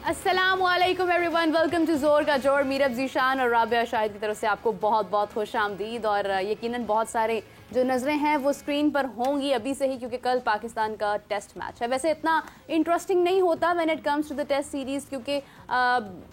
अस्सलामुअलैकुम everyone, welcome to जोर का जोर। मीरब जीशान और राबिया शाहिद की तरफ से आपको बहुत बहुत खुशामदीद। और यकीनन बहुत सारे जो नज़रें हैं वो स्क्रीन पर होंगी अभी से ही, क्योंकि कल पाकिस्तान का टेस्ट मैच है। वैसे इतना इंटरेस्टिंग नहीं होता when it comes to the test series, क्योंकि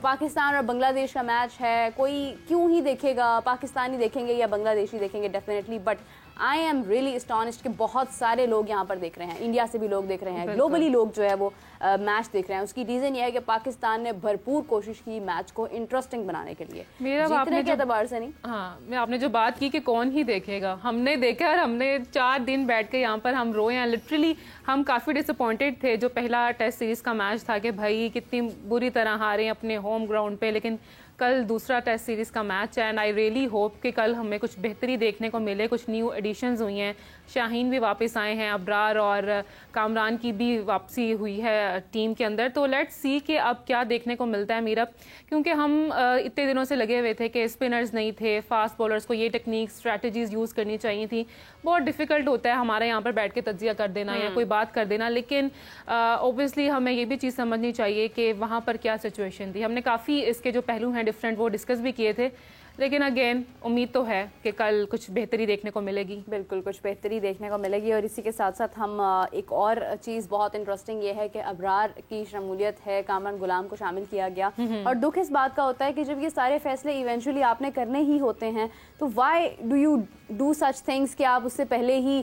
पाकिस्तान और बांग्लादेश का मैच है। कोई क्यों ही देखेगा, पाकिस्तानी देखेंगे या बांग्लादेशी देखेंगे definitely, but I am really astonished कि बहुत सारे लोग यहाँ पर देख रहे हैं। इंडिया से भी लोग देख रहे हैं, ग्लोबली लोग जो है वो मैच देख रहे हैं। उसकी रीज़न ये है कि पाकिस्तान ने भरपूर कोशिश की मैच को इंटरेस्टिंग बनाने के लिए। जीतने के एतबार से नहीं। हाँ, आपने जो बात की कि कौन ही देखेगा, हमने देखा और हमने 4 दिन बैठ के यहाँ पर हम रोए हैं। लिटरली हम काफ़ी डिसअपॉइंटेड थे जो पहला टेस्ट सीरीज़ का मैच था कि भाई कितनी बुरी तरह हारे अपने होम ग्राउंड पे, लेकिन कल दूसरा टेस्ट सीरीज़ का मैच है एंड आई रियली होप कि कल हमें कुछ बेहतरी देखने को मिले। कुछ न्यू एडिशंस हुई हैं, शाहीन भी वापस आए हैं, अबरार और कामरान की भी वापसी हुई है टीम के अंदर। तो लेट्स सी कि अब क्या देखने को मिलता है मीरब, क्योंकि हम इतने दिनों से लगे हुए थे कि स्पिनर्स नहीं थे, फास्ट बॉलर्स को ये टेक्निक स्ट्रैटेजीज यूज़ करनी चाहिए थी। बहुत डिफिकल्ट होता है हमारे यहाँ पर बैठ के तज्जिया कर देना या कोई बात कर देना, लेकिन ऑब्वियसली हमें ये भी चीज़ समझनी चाहिए कि वहाँ पर क्या सिचुएशन थी। हमने काफ़ी इसके जो पहलू हैं डिफरेंट वो डिस्कस भी किए थे, लेकिन अगेन उम्मीद तो है कि कल कुछ बेहतरी देखने को मिलेगी। बिल्कुल कुछ बेहतरी देखने को मिलेगी। और इसी के साथ साथ हम एक और चीज़ बहुत इंटरेस्टिंग ये है कि अबरार की शमूलियत है, कामरान गुलाम को शामिल किया गया। और दुख इस बात का होता है कि जब ये सारे फैसले इवेंचुअली आपने करने ही होते हैं तो why do you do such things कि आप उससे पहले ही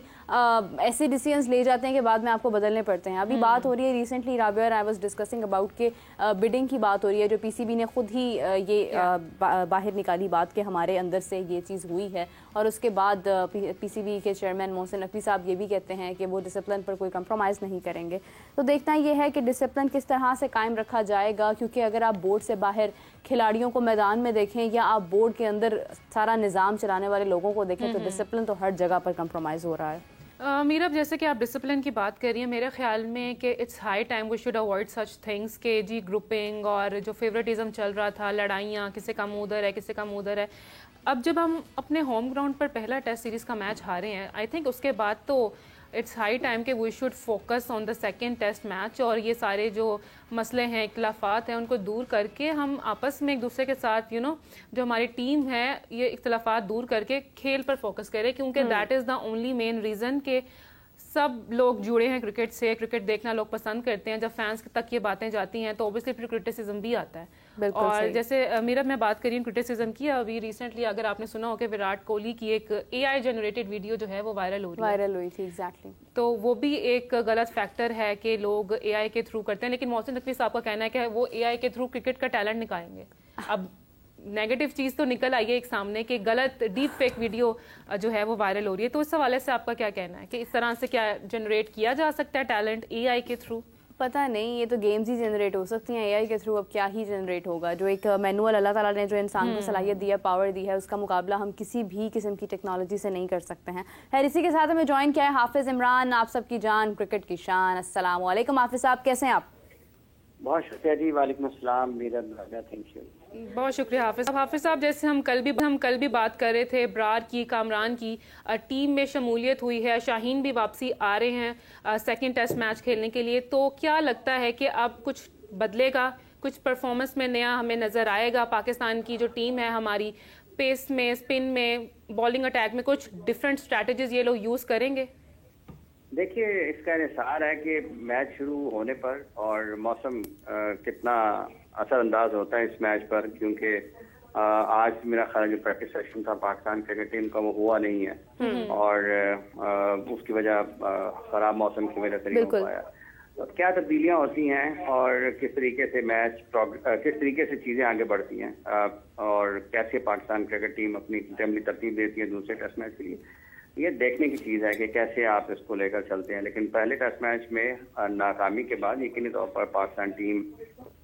ऐसे डिसीजंस ले जाते हैं कि बाद में आपको बदलने पड़ते हैं। अभी बात हो रही है रिसेंटली, राबिया और आई वाज डिस्कसिंग अबाउट के बिडिंग की बात हो रही है, जो पीसीबी ने खुद ही ये बाहर निकाली बात कि हमारे अंदर से ये चीज़ हुई है। और उसके बाद पीसीबी के चेयरमैन मोहसिन नकवी साहब ये भी कहते हैं कि वो डिसिप्लिन पर कोई कंप्रोमाइज़ नहीं करेंगे। तो देखना ये है कि डिसिप्लिन किस तरह से कायम रखा जाएगा, क्योंकि अगर आप बोर्ड से बाहर खिलाड़ियों को मैदान में देखें या आप बोर्ड के अंदर सारा निज़ाम चलाने वाले लोगों को देखें तो डिसिप्लिन तो हर जगह पर कंप्रोमाइज़ हो रहा है। मीरब, जैसे कि आप डिसिप्लिन की बात कर रही हैं, मेरे ख्याल में कि it's high time we should avoid such things के जी ग्रुपिंग और जो फेवरेटिज्म चल रहा था, लड़ाइयाँ, किसी का मुँह उधर है किसी का मुँह उधर है। अब जब हम अपने होम ग्राउंड पर पहला टेस्ट सीरीज़ का मैच हारे हैं, आई थिंक उसके बाद तो इट्स हाई टाइम कि we should focus on the second test match और ये सारे जो मसले हैं, इख्तिलाफात हैं, उनको दूर करके हम आपस में एक दूसरे के साथ जो हमारी टीम है ये इख्तिलाफात दूर करके खेल पर फोकस करें, क्योंकि that is the only main reason के सब लोग जुड़े हैं क्रिकेट से। क्रिकेट देखना लोग पसंद करते हैं। जब फैंस तक ये बातें जाती हैं तो ऑब्वियसली फिर क्रिटिसिज्म भी आता है। और जैसे मीरब मैं बात करी क्रिटिसिज्म की, अभी रिसेंटली अगर आपने सुना हो कि विराट कोहली की एक AI जनरेटेड वीडियो जो है वो वायरल हुई थी। एग्जैक्टली। तो वो भी एक गलत फैक्टर है कि लोग AI के थ्रू करते हैं, लेकिन मोहसिन नकवी साहब का कहना है कि वो AI के थ्रू क्रिकेट का टैलेंट निकालेंगे। अब नेगेटिव चीज़ तो निकल आई है एक सामने कि गलत डीप फेक वीडियो जो है वो वायरल हो रही है। तो इस हवाले से आपका क्या कहना है कि इस तरह से क्या जनरेट किया जा सकता है टैलेंट AI के थ्रू? पता नहीं, ये तो गेम्स ही जनरेट हो सकती हैं, AI के थ्रू अब क्या ही जनरेट होगा। जो एक मैनुअल अल्लाह ताला ने जो इंसान को सलाहियत दी है, पावर दी है, उसका मुकाबला हम किसी भी किस्म की टेक्नोलॉजी से नहीं कर सकते हैं। खैर, इसी के साथ हमें ज्वाइन किया है हाफिज़ इमरान, आप सबकी जान, क्रिकेट की शान। अस्सलाम वालेकुम हाफिज़ साहब, कैसे हैं आप? बहुत शुक्रिया जी। वालेकुम अस्सलाम। मेरा थैंक यू। बहुत शुक्रिया हाफिज़ साहब। जैसे हम कल भी बात कर रहे थे ब्रार की, कामरान की टीम में शमूलियत हुई है, शाहीन भी वापसी आ रहे हैं सेकंड टेस्ट मैच खेलने के लिए। तो क्या लगता है कि अब कुछ बदलेगा, कुछ परफॉर्मेंस में नया हमें नज़र आएगा? पाकिस्तान की जो टीम है हमारी, पेस में, स्पिन में, बॉलिंग अटैक में कुछ डिफरेंट स्ट्रैटेजीज ये लोग यूज़ करेंगे? देखिए, इसका इंसार है कि मैच शुरू होने पर और मौसम कितना असरअंदाज होता है इस मैच पर, क्योंकि आज मेरा ख्याल जो प्रैक्टिस सेशन था पाकिस्तान क्रिकेट टीम का वो हुआ नहीं है और उसकी वजह खराब मौसम की वजह से नहीं हो पाया। तो क्या तब्दीलियां होती हैं और किस तरीके से किस तरीके से चीज़ें आगे बढ़ती हैं और कैसे पाकिस्तान क्रिकेट टीम अपनी तरतीब देती है दूसरे टेस्ट मैच के लिए, ये देखने की चीज़ है कि कैसे आप इसको लेकर चलते हैं। लेकिन पहले टेस्ट मैच में नाकामी के बाद यकीनी तौर पर पाकिस्तान टीम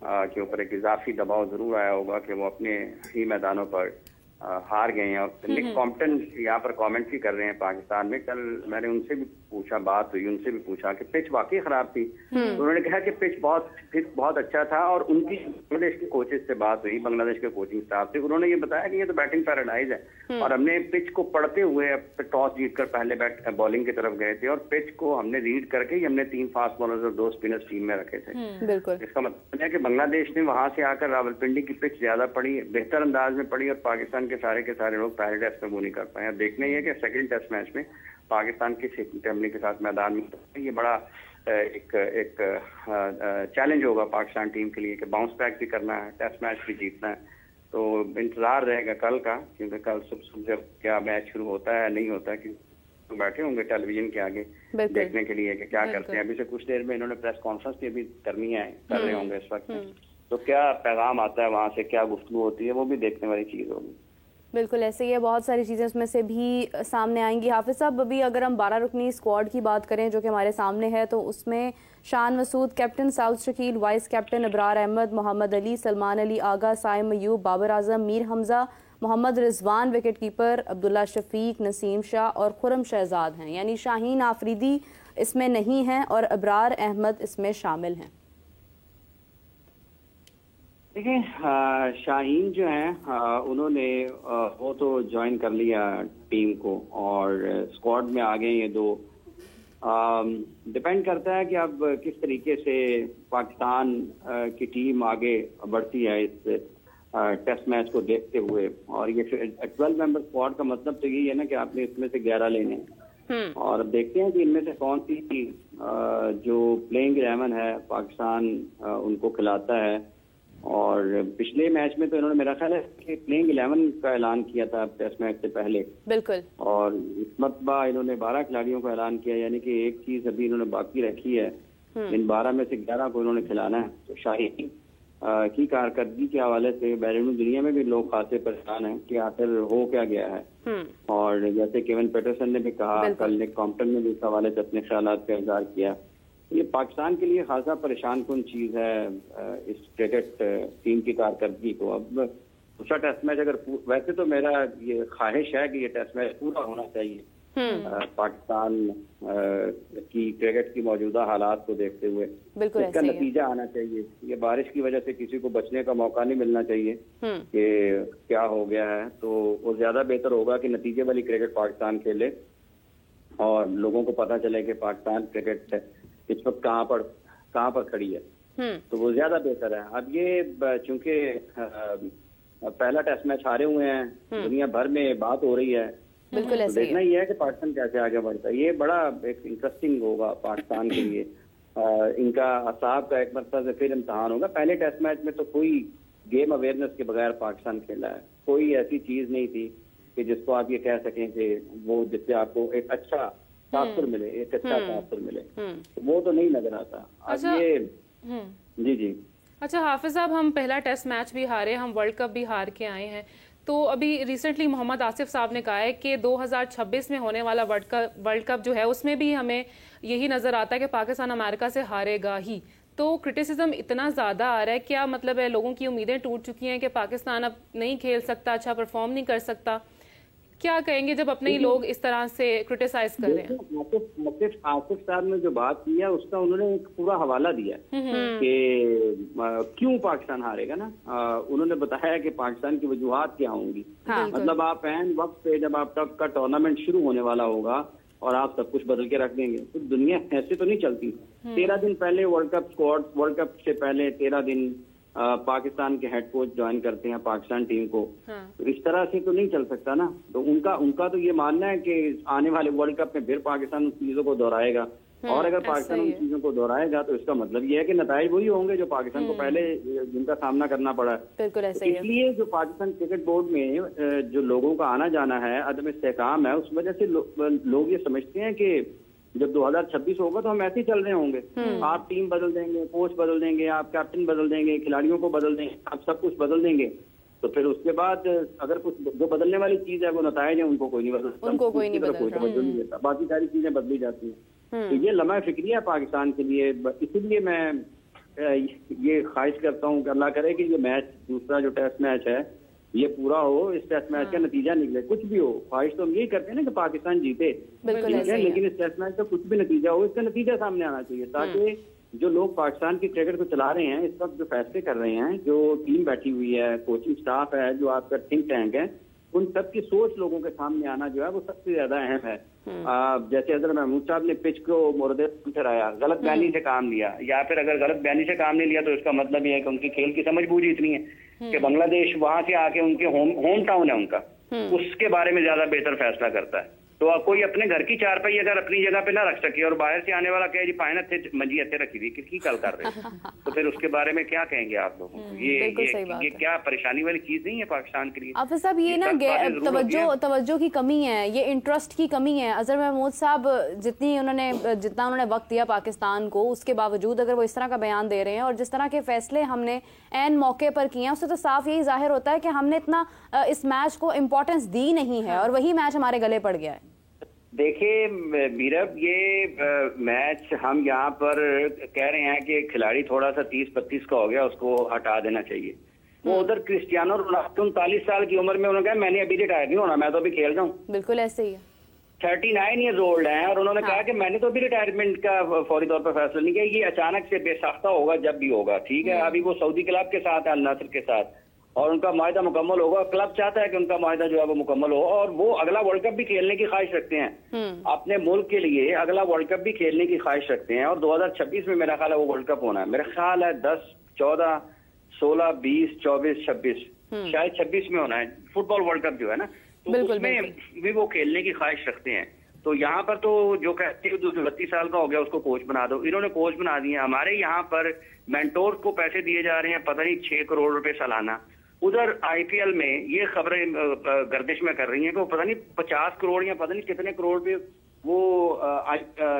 के ऊपर एक इजाफी दबाव ज़रूर आया होगा कि वो अपने ही मैदानों पर हार गए हैं। और निक कॉम्पटन यहाँ पर कमेंट्री कर रहे हैं पाकिस्तान में। कल मैंने उनसे भी पूछा, बात हुई, उनसे भी पूछा कि पिच वाकई खराब थी। तो उन्होंने कहा कि पिच बहुत अच्छा था। और उनकी बांग्लादेश के कोचेस से बात हुई, बांग्लादेश के कोचिंग स्टाफ से, उन्होंने ये बताया कि ये तो बैटिंग पैराडाइज है और हमने पिच को पढ़ते हुए टॉस जीतकर पहले बॉलिंग की तरफ गए थे और पिच को हमने रीड करके ही हमने 3 फास्ट बॉलर्स और 2 स्पिनर्स टीम में रखे थे। बिल्कुल। इसका मतलब है कि बांग्लादेश ने वहां से आकर रावलपिंडी की पिच ज्यादा पड़ी, बेहतर अंदाज में पड़ी और पाकिस्तान के सारे लोग पहले टेस्ट में वो नहीं कर पाए। अब देखना ही है कि सेकंड टेस्ट मैच में पाकिस्तान की टेमली के साथ मैदान में ये बड़ा एक चैलेंज होगा पाकिस्तान टीम के लिए कि बाउंस बैक भी करना है, टेस्ट मैच भी जीतना है। तो इंतजार रहेगा कल का, क्योंकि कल सुबह जब क्या मैच शुरू होता है नहीं होता है, कि तो बैठे होंगे टेलीविजन के आगे देखने के लिए कि क्या करते हैं। अभी से कुछ देर में इन्होंने प्रेस कॉन्फ्रेंस भी अभी करनी है, कर रहे होंगे इस वक्त। तो क्या पैगाम आता है वहां से, क्या गुफ्तगू होती है, वो भी देखने वाली चीज होगी। बिल्कुल ऐसे ही है, बहुत सारी चीज़ें उसमें से भी सामने आएंगी। हाफिज साहब, अभी अगर हम 12 रुकनी स्क्वाड की बात करें जो कि हमारे सामने है, तो उसमें Shan Masood captain, Saud Shakeel vice captain, Abrar Ahmed, Mohammad Ali, Salman Ali Agha, Saim Ayub, Babar Azam, Mir Hamza, Mohammad Rizwan wicket keeper, Abdullah Shafique, Naseem Shah और खुरम शहजाद हैं। यानी शाहीन आफरीदी इसमें नहीं हैं और अबरार अहमद इसमें शामिल हैं। देखिए शाहीन जो है उन्होंने वो तो ज्वाइन कर लिया टीम को और स्क्वाड में आ गए ये 2। डिपेंड करता है कि अब किस तरीके से पाकिस्तान की टीम आगे बढ़ती है इस टेस्ट मैच को देखते हुए। और ये 12 मेंबर स्क्वाड का मतलब तो यही है ना कि आपने इसमें से 11 लेने और अब देखते हैं कि इनमें से कौन सी जो प्लेइंग 11 है पाकिस्तान उनको खिलाता है। और पिछले मैच में तो इन्होंने मेरा ख्याल है कि प्लेइंग 11 का ऐलान किया था टेस्ट मैच से पहले। बिल्कुल। और इस मरतबा इन्होंने 12 खिलाड़ियों को ऐलान किया, यानी कि एक चीज अभी इन्होंने बाकी रखी है, इन 12 में से 11 को इन्होंने खिलाना है। तो शाहीन की कारकर्दगी के हवाले से बैरून दुनिया में भी लोग खासे परेशान हैं कि आखिर हो क्या गया है। और जैसे केविन पीटरसन ने भी कहा, कल निक कॉम्पटन ने भी इस हवाले से अपने ख्यालात का इजहार किया। ये पाकिस्तान के लिए खासा परेशान कुन चीज है इस क्रिकेट टीम की कारकर्दगी को। अब दूसरा टेस्ट मैच अगर, वैसे तो मेरा ये ख्वाहिश है कि ये टेस्ट मैच पूरा होना चाहिए पाकिस्तान की क्रिकेट की मौजूदा हालात को देखते हुए। इसका नतीजा आना चाहिए। ये बारिश की वजह से किसी को बचने का मौका नहीं मिलना चाहिए कि क्या हो गया है। तो वो ज्यादा बेहतर होगा कि नतीजे वाली क्रिकेट पाकिस्तान खेले और लोगों को पता चले कि पाकिस्तान क्रिकेट इस वक्त कहाँ पर खड़ी है। तो वो ज्यादा बेहतर है। अब ये चूंकि पहला टेस्ट मैच हारे हुए हैं, दुनिया भर में बात हो रही है, बिल्कुल तो देखना ही है कि पाकिस्तान कैसे आगे बढ़ता है। ये बड़ा एक इंटरेस्टिंग होगा पाकिस्तान के लिए। इनका असाब का एक मरतबा से फिर इम्तहान होगा। पहले टेस्ट मैच में तो कोई गेम अवेयरनेस के बगैर पाकिस्तान खेला है, कोई ऐसी चीज नहीं थी कि जिसको आप ये कह सकें कि वो जिससे आपको एक अच्छा तासुर मिले, एक अच्छा तासुर मिले, तो वो तो नहीं नजर आता। अच्छा, ये जी अच्छा हाफिज साहब, हम पहला टेस्ट मैच भी हारे, हम वर्ल्ड कप भी हार के आए हैं। तो अभी रिसेंटली मोहम्मद आसिफ साहब ने कहा है कि 2026 में होने वाला वर्ल्ड कप जो है उसमें भी हमें यही नजर आता है कि पाकिस्तान अमेरिका से हारेगा ही। तो क्रिटिसिज्म इतना ज्यादा आ रहा है, क्या मतलब है लोगों की उम्मीदें टूट चुकी हैं कि पाकिस्तान अब नहीं खेल सकता, अच्छा परफॉर्म नहीं कर सकता? क्या कहेंगे जब अपने ही लोग इस तरह से क्रिटिसाइज कर रहे हैं? आसिफ साहब ने जो बात की है उसका उन्होंने एक पूरा हवाला दिया कि क्यों पाकिस्तान हारेगा ना। उन्होंने बताया कि पाकिस्तान की वजूहात क्या होंगी। मतलब आप ऐन वक्त पे जब आप तक का टूर्नामेंट शुरू होने वाला होगा और आप सब कुछ बदल के रख देंगे, तो दुनिया ऐसे तो नहीं चलती। 13 दिन पहले वर्ल्ड कप से पहले 13 दिन पाकिस्तान के हेड कोच ज्वाइन करते हैं पाकिस्तान टीम को। तो इस तरह से तो नहीं चल सकता ना। तो उनका तो ये मानना है कि आने वाले वर्ल्ड कप में फिर पाकिस्तान उन चीजों को दोहराएगा। और अगर पाकिस्तान उन चीजों को दोहराएगा तो इसका मतलब ये है कि नताइज वही होंगे जो पाकिस्तान को पहले जिनका सामना करना पड़ा है। इसलिए जो पाकिस्तान क्रिकेट बोर्ड में जो लोगों का आना जाना है, अदम इस्तेहकाम है, उस वजह से लोग ये समझते हैं कि जब 2026 होगा तो हम ऐसे ही चल रहे होंगे। आप टीम बदल देंगे, कोच बदल देंगे, आप कैप्टन बदल देंगे, खिलाड़ियों को बदल देंगे, आप सब कुछ बदल देंगे। तो फिर उसके बाद अगर कुछ जो बदलने वाली चीज है वो नतायज है, उनको कोई नहीं बदलता, उनको कोई नहीं देता, बाकी सारी चीजें बदली जाती हैं। तो ये लम्हा फिक्रिया पाकिस्तान के लिए। इसीलिए मैं ये ख्वाहिश करता हूँ कि अल्लाह करे कि ये मैच, दूसरा जो टेस्ट मैच है, ये पूरा हो, इस टेस्ट मैच का नतीजा निकले, कुछ भी हो। ख्वाहिश तो हम यही करते हैं ना कि पाकिस्तान जीते, लेकिन इस टेस्ट मैच का कुछ भी नतीजा हो, इसका नतीजा सामने आना चाहिए, ताकि जो लोग पाकिस्तान की क्रिकेट को चला रहे हैं, इस वक्त जो फैसले कर रहे हैं, जो टीम बैठी हुई है, कोचिंग स्टाफ है, जो आपका थिंक टैंक है, उन सब की सोच लोगों के सामने आना जो है वो सबसे ज्यादा अहम है। जैसे अगर महमूद साहब ने पिच को मोरदे ठहराया, गलत बयानी से काम लिया, या फिर अगर गलत बयानी से काम नहीं लिया तो इसका मतलब ये है कि उनकी खेल की समझ बूझ इतनी है कि बांग्लादेश वहां से आके उनके होम टाउन है उनका, उसके बारे में ज्यादा बेहतर फैसला करता है। तो कोई अपने घर की चारपाई अगर अपनी जगह पे ना रख सके और बाहर से आने वाला कहे जी पायन थे मंजी अच्छे रखी थी, किसकी कल कर रहे हैं, तो फिर उसके बारे में क्या कहेंगे आप लोगों को? ये क्या परेशानी वाली चीज नहीं है पाकिस्तान के लिए? हाफिज साहब, ये ना तवज्जो की कमी है, ये इंटरेस्ट की कमी है। अजहर महमूद साहब जितना उन्होंने वक्त दिया पाकिस्तान को, उसके बावजूद अगर वो इस तरह का बयान दे रहे हैं और जिस तरह के फैसले हमने एन मौके पर किए हैं, उससे तो साफ यही जाहिर होता है कि हमने इतना इस मैच को इम्पोर्टेंस दी नहीं है और वही मैच हमारे गले पड़ गया है। देखिए बीरब, ये मैच हम यहाँ पर कह रहे हैं कि खिलाड़ी थोड़ा सा 30-32 का हो गया, उसको हटा देना चाहिए। वो उधर क्रिस्टियानो रोनाल्डो 39 साल की उम्र में उन्होंने कहा मैंने अभी रिटायर नहीं होना, मैं तो अभी खेल रहा हूँ। बिल्कुल ऐसे ही है। 39 ईयर्स ओल्ड हैं और उन्होंने कहा कि मैंने तो अभी रिटायरमेंट का फौरी तौर पर फैसला नहीं किया, ये अचानक से बेसाख्ता होगा जब भी होगा, ठीक है। अभी वो सऊदी क्लब के साथ है, अल नासर के साथ, और उनका माहिदा मुकम्मल होगा। क्लब चाहता है कि उनका माहिदा जो है वो मुकम्मल हो, और वो अगला वर्ल्ड कप भी खेलने की ख्वाहिश रखते हैं, अपने मुल्क के लिए अगला वर्ल्ड कप भी खेलने की ख्वाहिश रखते हैं। और 2026 में मेरा ख्याल है वो वर्ल्ड कप होना है, मेरा ख्याल है 10, 14, 16, 20, 24, 26, शायद 26 में होना है फुटबॉल वर्ल्ड कप जो है ना, तो उसमें भी वो खेलने की ख्वाहिश रखते हैं। तो यहाँ पर तो जो कहते हैं 32 साल का हो गया उसको कोच बना दो, इन्होंने कोच बना दिए। हमारे यहाँ पर मेंटोर को पैसे दिए जा रहे हैं पता नहीं 6 करोड़ रुपए सालाना। उधर आईपीएल में ये खबरें गर्दिश में कर रही हैं कि वो पता नहीं 50 करोड़ या पता नहीं कितने करोड़ पे वो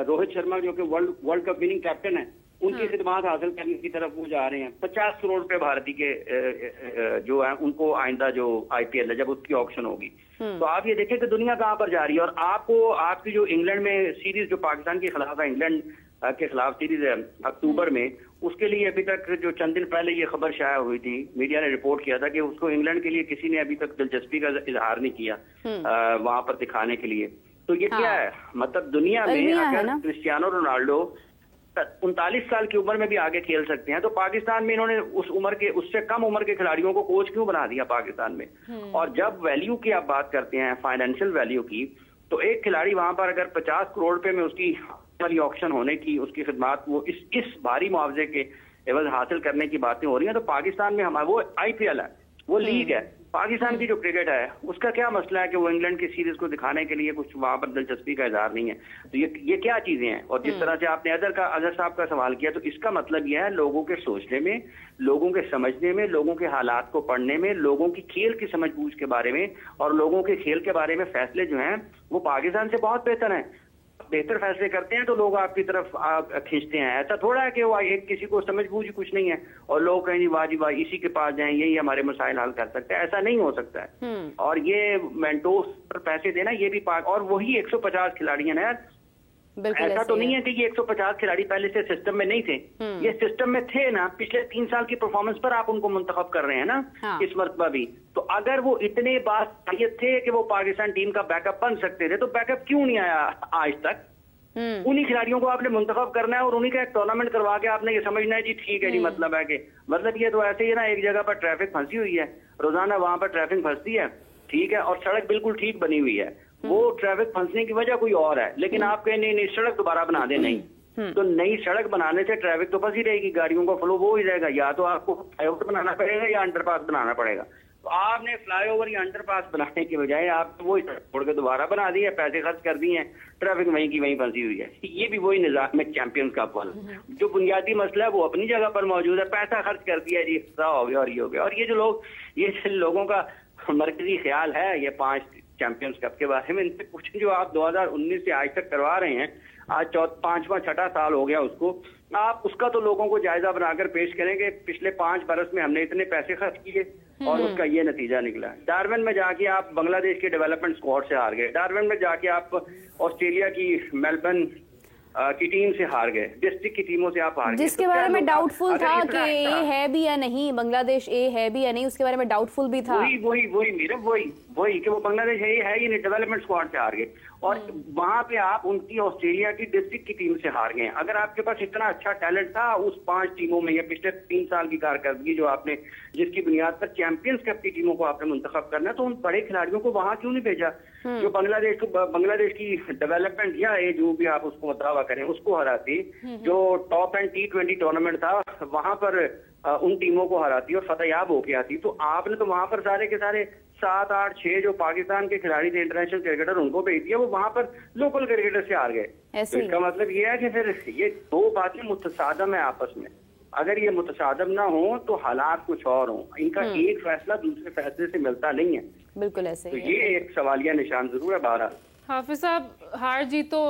रोहित शर्मा जो कि वर्ल्ड कप विनिंग कैप्टन है, उनकी खिदमात हासिल करने की तरफ वो जा रहे हैं। 50 करोड़ रुपए भारतीय के जो है उनको आइंदा जो आईपीएल है जब उसकी ऑक्शन होगी, तो आप ये देखें कि दुनिया कहाँ पर जा रही है। और आपको आपकी जो इंग्लैंड में सीरीज जो पाकिस्तान के खिलाफ है, इंग्लैंड के खिलाफ सीरीज है अक्टूबर में, उसके लिए अभी तक जो चंद दिन पहले ये खबर शाया हुई थी, मीडिया ने रिपोर्ट किया था कि उसको इंग्लैंड के लिए किसी ने अभी तक दिलचस्पी का इजहार नहीं किया वहां पर दिखाने के लिए। तो ये क्या है, मतलब दुनिया में अगर क्रिस्टियानो रोनाल्डो 39 साल की उम्र में भी आगे खेल सकते हैं, तो पाकिस्तान में इन्होंने उस उम्र के उससे कम उम्र के खिलाड़ियों को कोच क्यों बना दिया पाकिस्तान में? और जब वैल्यू की आप बात करते हैं, फाइनेंशियल वैल्यू की, तो एक खिलाड़ी वहां पर अगर 50 करोड़ रुपए में उसकी वाली ऑक्शन होने की, उसकी खिदमात वो इस भारी मुआवजे के एवज हासिल करने की बातें हो रही हैं, तो पाकिस्तान में हमारा वो आईपीएल है, वो लीग है। पाकिस्तान की जो क्रिकेट है उसका क्या मसला है कि वो इंग्लैंड की सीरीज को दिखाने के लिए कुछ वहां पर दिलचस्पी का इजहार नहीं है? तो ये क्या चीजें हैं? और जिस तरह से आपने अजहर साहब का सवाल किया, तो इसका मतलब यह है लोगों के सोचने में, लोगों के समझने में, लोगों के हालात को पढ़ने में, लोगों की खेल की समझ बूझ के बारे में और लोगों के खेल के बारे में फैसले जो हैं वो पाकिस्तान से बहुत बेहतर फैसले करते हैं, तो लोग आपकी तरफ खींचते हैं। ऐसा थोड़ा है कि वो एक किसी को समझ बूझ कुछ नहीं है और लोग कहें वाह जी वाह इसी के पास जाएं, यही हमारे मसाइल हल कर सकते हैं, ऐसा नहीं हो सकता है। और ये मेंटोर्स पर पैसे देना ये भी और वही 150 खिलाड़ी हैं यार, ऐसा तो नहीं है कि ये 150 खिलाड़ी पहले से सिस्टम में नहीं थे, ये सिस्टम में थे ना। पिछले 3 साल की परफॉर्मेंस पर आप उनको मुंतखब कर रहे हैं ना इस मरतबा भी। तो अगर वो इतने बासलाहियत थे कि वो पाकिस्तान टीम का बैकअप बन सकते थे, तो बैकअप क्यों नहीं आया आज तक? उन्हीं खिलाड़ियों को आपने मुंतखब करना है और उन्हीं का एक टूर्नामेंट करवा के आपने ये समझना है जी ठीक है जी, मतलब है कि मतलब ये तो ऐसे ही ना, एक जगह पर ट्रैफिक फंसी हुई है, रोजाना वहां पर ट्रैफिक फंसती है, ठीक है, और सड़क बिल्कुल ठीक बनी हुई है, वो ट्रैफिक फंसने की वजह कोई और है, लेकिन आप कहें नहीं सड़क दोबारा बना दे, नहीं, तो नई सड़क बनाने से ट्रैफिक तो फंसी रहेगी, गाड़ियों का फ्लो वो ही रहेगा। या तो आपको फ्लाईओवर बनाना पड़ेगा या अंडरपास बनाना पड़ेगा। तो आपने फ्लाईओवर या अंडरपास बनाने के बजाय आप वो छोड़ के दोबारा बना दिए, पैसे खर्च कर दिए, ट्रैफिक वहीं की वहीं फंसी हुई है। ये भी वही निजाम में चैंपियंस का वाला जो बुनियादी मसला है वो अपनी जगह पर मौजूद है, पैसा खर्च कर दिया जी, हो गया और ये हो गया। और ये लोगों का मरकजी ख्याल है ये 5 चैंपियंस कप के बारे में, इनसे कुछ जो आप 2019 से आज तक करवा रहे हैं, आज 5वां 6ठा साल हो गया उसको, आप उसका तो लोगों को जायजा बनाकर पेश करेंगे पिछले 5 बरस में हमने इतने पैसे खर्च किए और उसका ये नतीजा निकला। डार्विन में जाके आप बांग्लादेश के डेवलपमेंट स्क्वाड से हार गए, डार्विन में जाके आप ऑस्ट्रेलिया की मेलबर्न की टीम से हार गए, डिस्ट्रिक्ट की टीमों से आप हार गए, जिसके बारे में डाउटफुल था कि ए है भी या नहीं, बांग्लादेश ए है भी या नहीं, उसके बारे में डाउटफुल भी था। वही मीरा, वही कि वो बांग्लादेश है ही नहीं, डेवलपमेंट स्क्वाड से हार गए। और वहां पे आप उनकी ऑस्ट्रेलिया की डिस्ट्रिक्ट की टीम से हार गए। अगर आपके पास इतना अच्छा टैलेंट था उस 5 टीमों में, या पिछले 3 साल की कारकर्दगी जो आपने, जिसकी बुनियाद पर चैंपियंस कप की टीमों को आपने मुंतखब करना, तो उन बड़े खिलाड़ियों को वहां क्यों नहीं भेजा? जो बांग्लादेश की डेवलपमेंट या जो भी आप उसको दावा करें, उसको हराती, जो टॉप एंड T20 टूर्नामेंट था वहां पर उन टीमों को हराती और फतेहयाब होके आती। तो आपने तो वहां पर सारे के सारे 7, 8, 6 जो पाकिस्तान के खिलाड़ी थे, इंटरनेशनल क्रिकेटर, उनको भेज दिया, वो वहां पर लोकल क्रिकेटर से हार गए। तो इसका मतलब ये है कि फिर ये 2 बातें मुतसादम है आपस में। अगर ये मुतसादम ना हो तो हालात कुछ और हो, इनका एक फैसला दूसरे फैसले से मिलता नहीं है। बिल्कुल ऐसे तो ये एक सवालिया निशान जरूर है। बहरहाल हाफिज साहब, हार जीत तो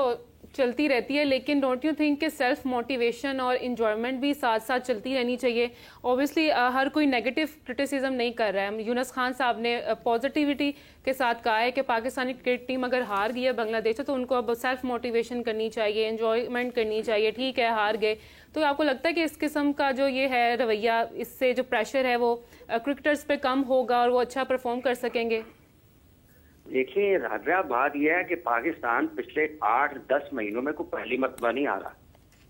चलती रहती है, लेकिन डोंट यू थिंक कि सेल्फ मोटिवेशन और इंजॉयमेंट भी साथ साथ चलती रहनी चाहिए? ऑब्वियसली हर कोई नेगेटिव क्रिटिसिज्म नहीं कर रहा है। यूनुस खान साहब ने पॉजिटिविटी के साथ कहा है कि पाकिस्तानी क्रिकेट टीम अगर हार गई है बांग्लादेश से तो उनको अब सेल्फ मोटिवेशन करनी चाहिए, इंजॉयमेंट करनी चाहिए। ठीक है, हार गए, तो आपको लगता है कि इस किस्म का जो ये है रवैया, इससे जो प्रेशर है वो क्रिकेटर्स पे कम होगा और वो अच्छा परफॉर्म कर सकेंगे? देखिए राबिया, बात यह है कि पाकिस्तान पिछले 8-10 महीनों में कोई पहली मरतबा नहीं आ रहा।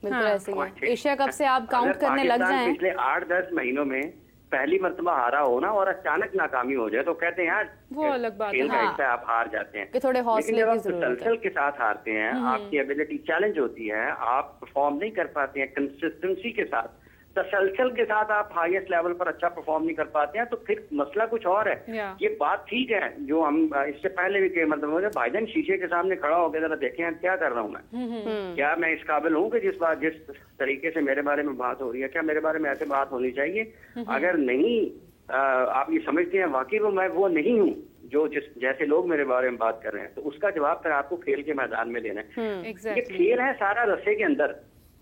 बिल्कुल ऐसे ही है। एशिया कप से आप काउंट करने लग जाएं, पिछले 8-10 महीनों में पहली मरतबा हारा हो ना और अचानक नाकामी हो जाए तो कहते हैं यार वो अलग बात खेल का हिस्सा, आप हार जाते हैं कि थोड़े हौसले की जरूरत है। तसलसल के साथ हारते हैं, आपकी एबिलिटी चैलेंज होती है, आप परफॉर्म नहीं कर पाते हैं कंसिस्टेंसी के साथ, तसलसल के साथ आप हाईएस्ट लेवल पर अच्छा परफॉर्म नहीं कर पाते हैं, तो फिर मसला कुछ और है। ये बात ठीक है जो हम इससे पहले भी कहे, मतलब भाईजान शीशे के सामने खड़ा होकर जरा देखें क्या कर रहा हूँ मैं, क्या मैं इस काबिल हूँ कि जिस तरीके से मेरे बारे में बात हो रही है, क्या मेरे बारे में ऐसे बात होनी चाहिए? अगर नहीं आप ये समझते हैं वाकई मैं वो नहीं हूँ जो जैसे लोग मेरे बारे में बात कर रहे हैं, तो उसका जवाब फिर आपको खेल के मैदान में देना है। ये खेल है सारा रस्से के अंदर,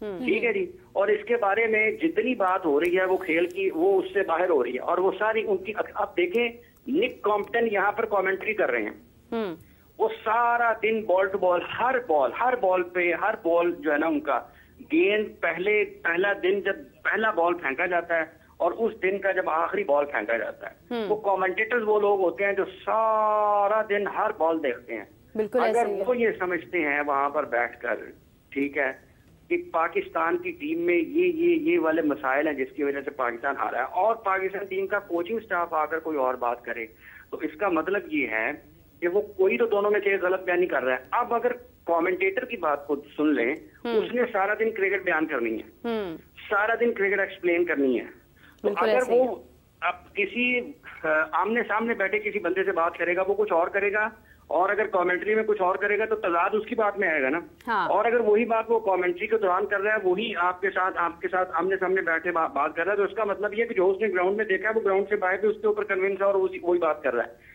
ठीक है जी, और इसके बारे में जितनी बात हो रही है वो खेल की, वो उससे बाहर हो रही है, और वो सारी उनकी, आप देखें निक कॉम्पटन यहाँ पर कमेंट्री कर रहे हैं, वो सारा दिन बॉल टू बॉल, हर बॉल जो है ना उनका गेंद, पहला दिन जब पहला बॉल फेंका जाता है और उस दिन का जब आखिरी बॉल फेंका जाता है, वो कमेंटेटर्स वो लोग होते हैं जो सारा दिन हर बॉल देखते हैं। अगर वो ये समझते हैं वहां पर बैठकर, ठीक है, कि पाकिस्तान की टीम में ये वाले मसाइल हैं जिसकी वजह से पाकिस्तान हारा है, और पाकिस्तान टीम का कोचिंग स्टाफ आकर कोई और बात करे, तो इसका मतलब ये है कि वो कोई तो दोनों में से गलत बयानी कर रहा है। अब अगर कमेंटेटर की बात को सुन लें, उसने सारा दिन क्रिकेट बयान करनी है, सारा दिन क्रिकेट एक्सप्लेन करनी है, तो अगर वो अब किसी आमने सामने बैठे किसी बंदे से बात करेगा वो कुछ और करेगा, और अगर कमेंट्री में कुछ और करेगा तो तजाद उसकी बात में आएगा ना। हाँ। और अगर वही बात वो कमेंट्री के दौरान कर रहा है, वही आपके साथ आमने सामने बैठे बात कर रहा है, तो इसका मतलब ये कि जो उसने ग्राउंड में देखा है वो ग्राउंड से बाहर भी उसके ऊपर कन्विंस है और वही बात कर रहा है।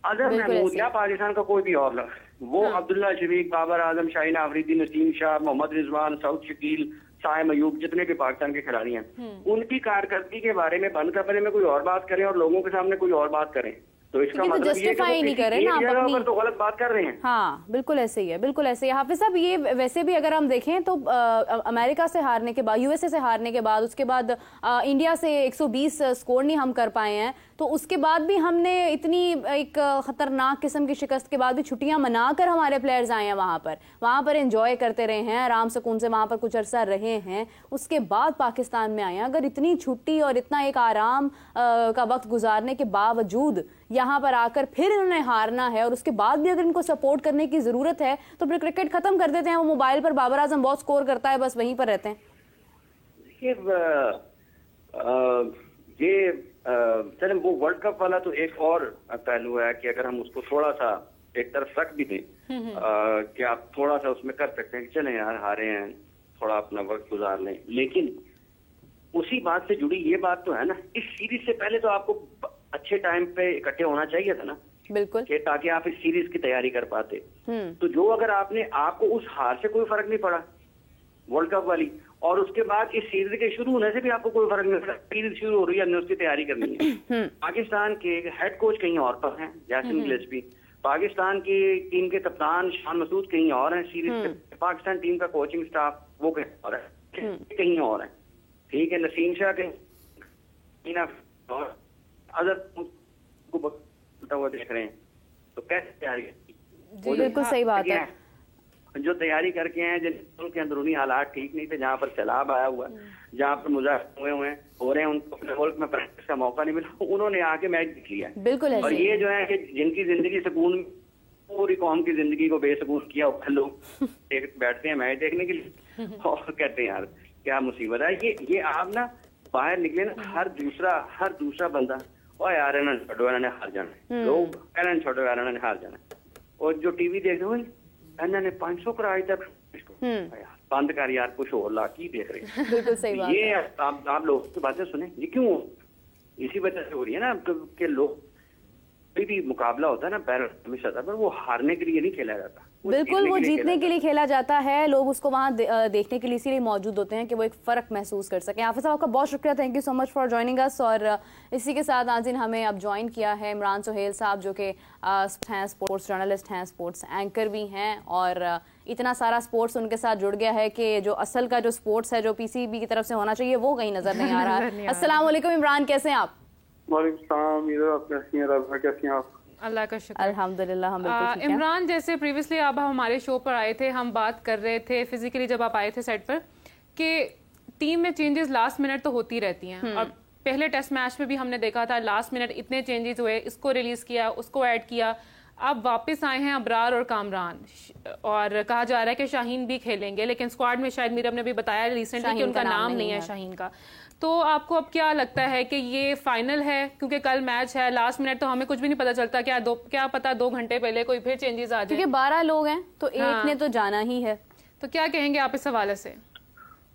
अजहर महमूद या पाकिस्तान का कोई भी और लग, वो अब्दुल्ला शफीक, बाबर आजम, शाहीन आफरीदी, नसीम शाह, मोहम्मद रिजवान, सऊद शकील, साइम अयूब, जितने भी पाकिस्तान के खिलाड़ी हैं, उनकी कारकर्दगी के बारे में बंद कमरे में कोई और बात करें और लोगों के सामने कोई और बात करें, तो इसका मतलब जस्टिफाई नहीं कर रहे ना आप अपनी, तो गलत बात कर रहे हैं। हाँ बिल्कुल ऐसे ही है, बिल्कुल ऐसे ही। हाफिज साहब, ये वैसे भी अगर हम देखें तो अमेरिका से हारने के बाद, यूएसए से हारने के बाद, उसके बाद इंडिया से 120 स्कोर नहीं हम कर पाए हैं, तो उसके बाद भी हमने इतनी एक खतरनाक किस्म की शिकस्त के बाद भी छुट्टियां मनाकर हमारे प्लेयर्स आए हैं वहां पर एंजॉय करते रहे हैं, आराम सुकून से वहां पर कुछ अरसा रहे हैं, उसके बाद पाकिस्तान में आए हैं। अगर इतनी छुट्टी और इतना एक आराम का वक्त गुजारने के बावजूद यहाँ पर आकर फिर इन्होंने हारना है, और उसके बाद भी अगर इनको सपोर्ट करने की जरूरत है तो फिर क्रिकेट खत्म कर देते हैं। वो मोबाइल पर बाबर आजम बहुत स्कोर करता है, बस वहीं पर रहते हैं। ये चलें, वो वर्ल्ड कप वाला तो एक और पहलू है कि अगर हम उसको थोड़ा सा एक तरफ रख भी दें, कि आप थोड़ा सा उसमें कर सकते हैं कि चलें यार हारे हैं, थोड़ा अपना वक्त गुजार लें, लेकिन उसी बात से जुड़ी ये बात तो है ना, इस सीरीज से पहले तो आपको अच्छे टाइम पे इकट्ठे होना चाहिए था ना, बिल्कुल, ताकि आप इस सीरीज की तैयारी कर पाते। तो जो अगर आपको उस हार से कोई फर्क नहीं पड़ा वर्ल्ड कप वाली, और उसके बाद इस सीरीज के शुरू होने से भी आपको कोई फर्क नहीं पड़ा, सीरीज शुरू हो रही है, हमने उसकी तैयारी करनी है। पाकिस्तान के हेड कोच कहीं और पर हैं, जैसन गिलेस्पी, पाकिस्तान की टीम के कप्तान शान मसूद कहीं और हैं सीरीज के पाकिस्तान टीम का कोचिंग स्टाफ वो कहीं और है, कहीं और है, ठीक है। नसीम शाह कहीं और अदर को बोलता हुआ देख रहे हैं, तो कैसे तैयारी है? बिल्कुल सही बात है। जो तैयारी करके हैं, जिनके अंदरूनी हालात ठीक नहीं थे, जहाँ पर सैलाब आया हुआ है, जहाँ पर मुजाहिर हो रहे हैं, उनको अपने मुल्क में प्रैक्टिस का मौका नहीं मिला, उन्होंने आके मैच जीत लिया। बिल्कुल और ये जो है कि जिनकी जिंदगी सुकून, पूरी कौम की जिंदगी को बेसुकून किया, लोग बैठते हैं मैच देखने के लिए और कहते हैं यार क्या मुसीबत है। ये आप ना बाहर निकले ना, हर दूसरा बंदा और यार छोड़ो ने हार जाना, लोग छोड़ो यार ने हार जाना, और जो टीवी देख रहे हो इन्होंने 500 कराए तक बंद कर यार, कुछ और ला की देख रहे हैं। बिल्कुल सही बात ये आप लोगों की बातें सुने, ये क्यों इसी वजह से हो रही है ना कि लोग कोई भी मुकाबला होता है ना बैरमी सतह पर, वो हारने के लिए नहीं खेला जाता, बिल्कुल वो जीतने के लिए खेला जाता है। लोग उसको वहाँ देखने के लिए इसीलिए मौजूद होते हैं कि वो एक फ़र्क महसूस कर सकें। हाफिज़ साहब आपका बहुत शुक्रिया, thank you so much for joining us. और इसी के साथ नाज़रीन हमें अब ज्वाइन किया है इमरान सुहेल साहब, जो कि हैं स्पोर्ट्स जर्नलिस्ट हैं, स्पोर्ट्स एंकर भी हैं, और इतना सारा स्पोर्ट्स उनके साथ जुड़ गया है कि जो असल का जो स्पोर्ट्स है, जो पीसीबी की तरफ से होना चाहिए, वो कहीं नज़र नहीं आ रहा है। अस्सलाम वालेकुम इमरान, कैसे हैं आप? अल्लाह का शुक्र, अल्हम्दुलिल्लाह हम बिल्कुल ठीक हैं। इमरान, जैसे प्रीवियसली आप हमारे शो पर आए थे, हम बात कर रहे थे फिजिकली जब आप आए थे सेट पर, कि टीम में चेंजेस लास्ट मिनट तो होती रहती हैं, और पहले टेस्ट मैच में भी हमने देखा था लास्ट मिनट इतने चेंजेस हुए, इसको रिलीज किया, उसको ऐड किया। अब वापस आए हैं अबरार और कामरान, और कहा जा रहा है कि शाहीन भी खेलेंगे, लेकिन स्क्वाड में शायद मीरब ने भी बताया रिसेंटली कि उनका नाम नहीं है शाहीन का। तो आपको अब क्या लगता है कि ये फाइनल है? क्योंकि कल मैच है, लास्ट मिनट तो हमें कुछ भी नहीं पता चलता, क्या पता 2 घंटे पहले कोई फिर चेंजेस आ जाए, क्योंकि 12 लोग हैं तो एक ने तो जाना ही है। तो क्या कहेंगे आप इस हवाले से?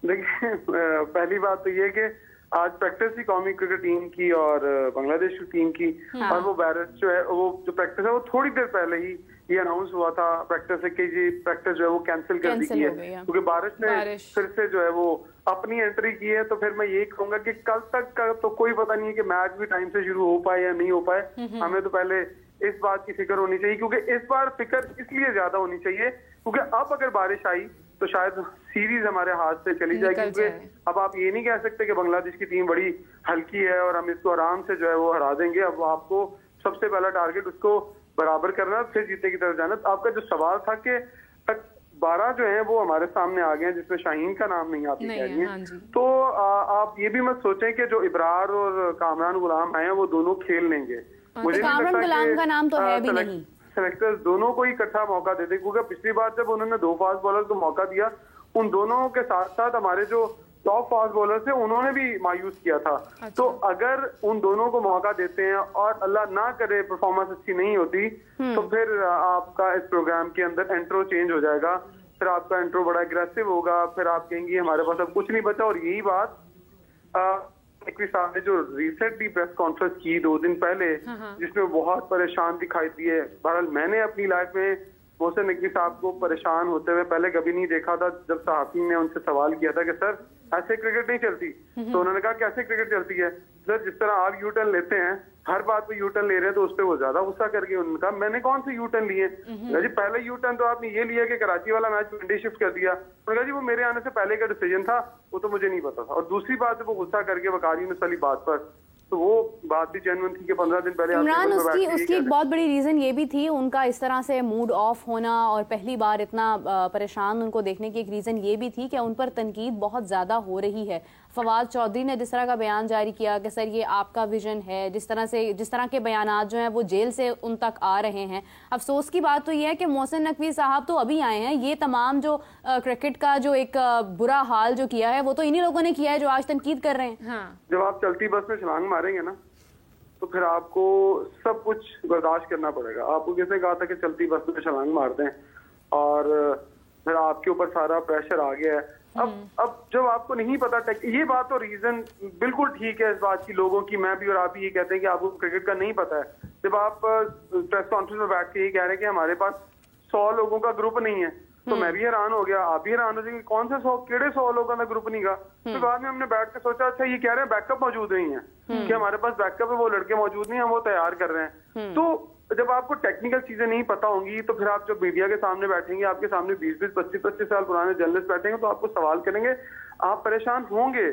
देखिए, पहली बात तो ये कि आज प्रैक्टिस थी कौमी क्रिकेट टीम की और बांग्लादेश की टीम की, और वो बैरस जो है, वो जो प्रैक्टिस है वो थोड़ी देर पहले ही ये अनाउंस हुआ था प्रैक्टिस से कि ये प्रैक्टिस जो है वो कैंसिल कर दी गई है, क्योंकि बारिश ने फिर से जो है वो अपनी एंट्री की है। तो फिर मैं यही कहूंगा कि कल तक का तो कोई पता नहीं है कि मैच भी टाइम से शुरू हो पाए या नहीं हो पाए। हमें तो पहले इस बात की फिक्र होनी चाहिए, क्योंकि इस बार फिक्र इसलिए ज्यादा होनी चाहिए क्योंकि अब अगर बारिश आई तो शायद सीरीज हमारे हाथ से चली जाए, क्योंकि अब आप ये नहीं कह सकते कि बांग्लादेश की टीम बड़ी हल्की है और हम इसको आराम से जो है वो हरा देंगे। अब आपको सबसे पहला टारगेट उसको बराबर करना, फिर जीतने की तरफ जाना। तो आपका जो सवाल था कि 12 जो है वो हमारे सामने आ गए हैं, जिसमें शाहीन का नाम नहीं आप कह रही हैं, तो आप ये भी मत सोचें कि जो इब्रार और कामरान गुलाम आए हैं वो दोनों खेल लेंगे। मुझे कामरान गुलाम का नाम तो है भी नहीं। सेलेक्टर्स दोनों को ही इकट्ठा मौका देते, क्योंकि पिछली बार जब उन्होंने 2 फास्ट बॉलर को मौका दिया, उन दोनों के साथ साथ हमारे जो टॉप फास्ट बॉलर थे उन्होंने भी मायूस किया था। तो अगर उन दोनों को मौका देते हैं और अल्लाह ना करे परफॉर्मेंस अच्छी नहीं होती, तो फिर आपका इस प्रोग्राम के अंदर एंट्रो चेंज हो जाएगा, फिर आपका एंट्रो बड़ा एग्रेसिव होगा, फिर आप कहेंगे हमारे पास अब कुछ नहीं बचा। और यही बात नकवी साहब ने जो रिसेंटली प्रेस कॉन्फ्रेंस की 2 दिन पहले, जिसमें बहुत परेशान दिखाई दिए। बहरहाल मैंने अपनी लाइफ में मोहसिन नकवी साहब को परेशान होते हुए पहले कभी नहीं देखा था। जब सहाफी ने उनसे सवाल किया था कि सर ऐसे क्रिकेट नहीं चलती, तो उन्होंने कहा कैसे क्रिकेट चलती है सर, जिस तरह आप यू टर्न लेते हैं, हर बात पे यू टर्न ले रहे हैं, तो उस पर वो ज्यादा गुस्सा करके उन्होंने कहा मैंने कौन से यू टर्न लिए? जी पहले यू टर्न तो आपने ये लिया कि कराची वाला मैच वनडे शिफ्ट कर दिया। उन्होंने कहा जी वो मेरे आने से पहले का डिसीजन था, वो तो मुझे नहीं पता था। और दूसरी बात वो गुस्सा करके वकारी यूनुस वाली बात पर, तो वो बात भी जेन्युइन थी कि 15 दिन पहले इमरान उसकी एक बहुत बड़ी रीजन ये भी थी उनका इस तरह से मूड ऑफ होना, और पहली बार इतना परेशान उनको देखने की एक रीजन ये भी थी कि उन पर तनकीद बहुत ज्यादा हो रही है। फवाद चौधरी ने जिस तरह का बयान जारी किया कि सर ये आपका विजन है, जिस तरह के बयानात जो हैं वो जेल से उन तक आ रहे हैं। अफसोस की बात तो ये है कि मोहसिन नकवी साहब तो अभी आए हैं, ये तमाम जो क्रिकेट का जो एक बुरा हाल जो किया है वो तो इन्हीं लोगों ने किया है जो आज तनकीद कर रहे हैं। जब आप चलती बस में छलांग मारेंगे ना, तो फिर आपको सब कुछ बर्दाश्त करना पड़ेगा। आपको किसने कहा था कि चलती बस में छलांग मार दें, और फिर आपके ऊपर सारा प्रेशर आ गया है। अब जब आपको नहीं पता, ये बात तो रीजन बिल्कुल ठीक है इस बात की लोगों की, मैं भी और आप भी ये कहते हैं कि आपको क्रिकेट का नहीं पता है। जब आप प्रेस कॉन्फ्रेंस में बैठ के ये कह रहे हैं कि हमारे पास 100 लोगों का ग्रुप नहीं है, तो मैं भी हैरान हो गया, आप भी हैरान हो जाएंगे, कौन से 100 लोगों का ग्रुप नहीं गा। फिर बाद में हमने बैठ के सोचा, अच्छा ये कह रहे हैं बैकअप मौजूद नहीं है, कि हमारे पास बैकअप है, वो लड़के मौजूद नहीं है, हम वो तैयार कर रहे हैं। तो जब आपको टेक्निकल चीजें नहीं पता होंगी तो फिर आप जब मीडिया के सामने बैठेंगे, आपके सामने 20-20, 25-25 साल पुराने जर्नलिस्ट बैठेंगे तो आपको सवाल करेंगे, आप परेशान होंगे।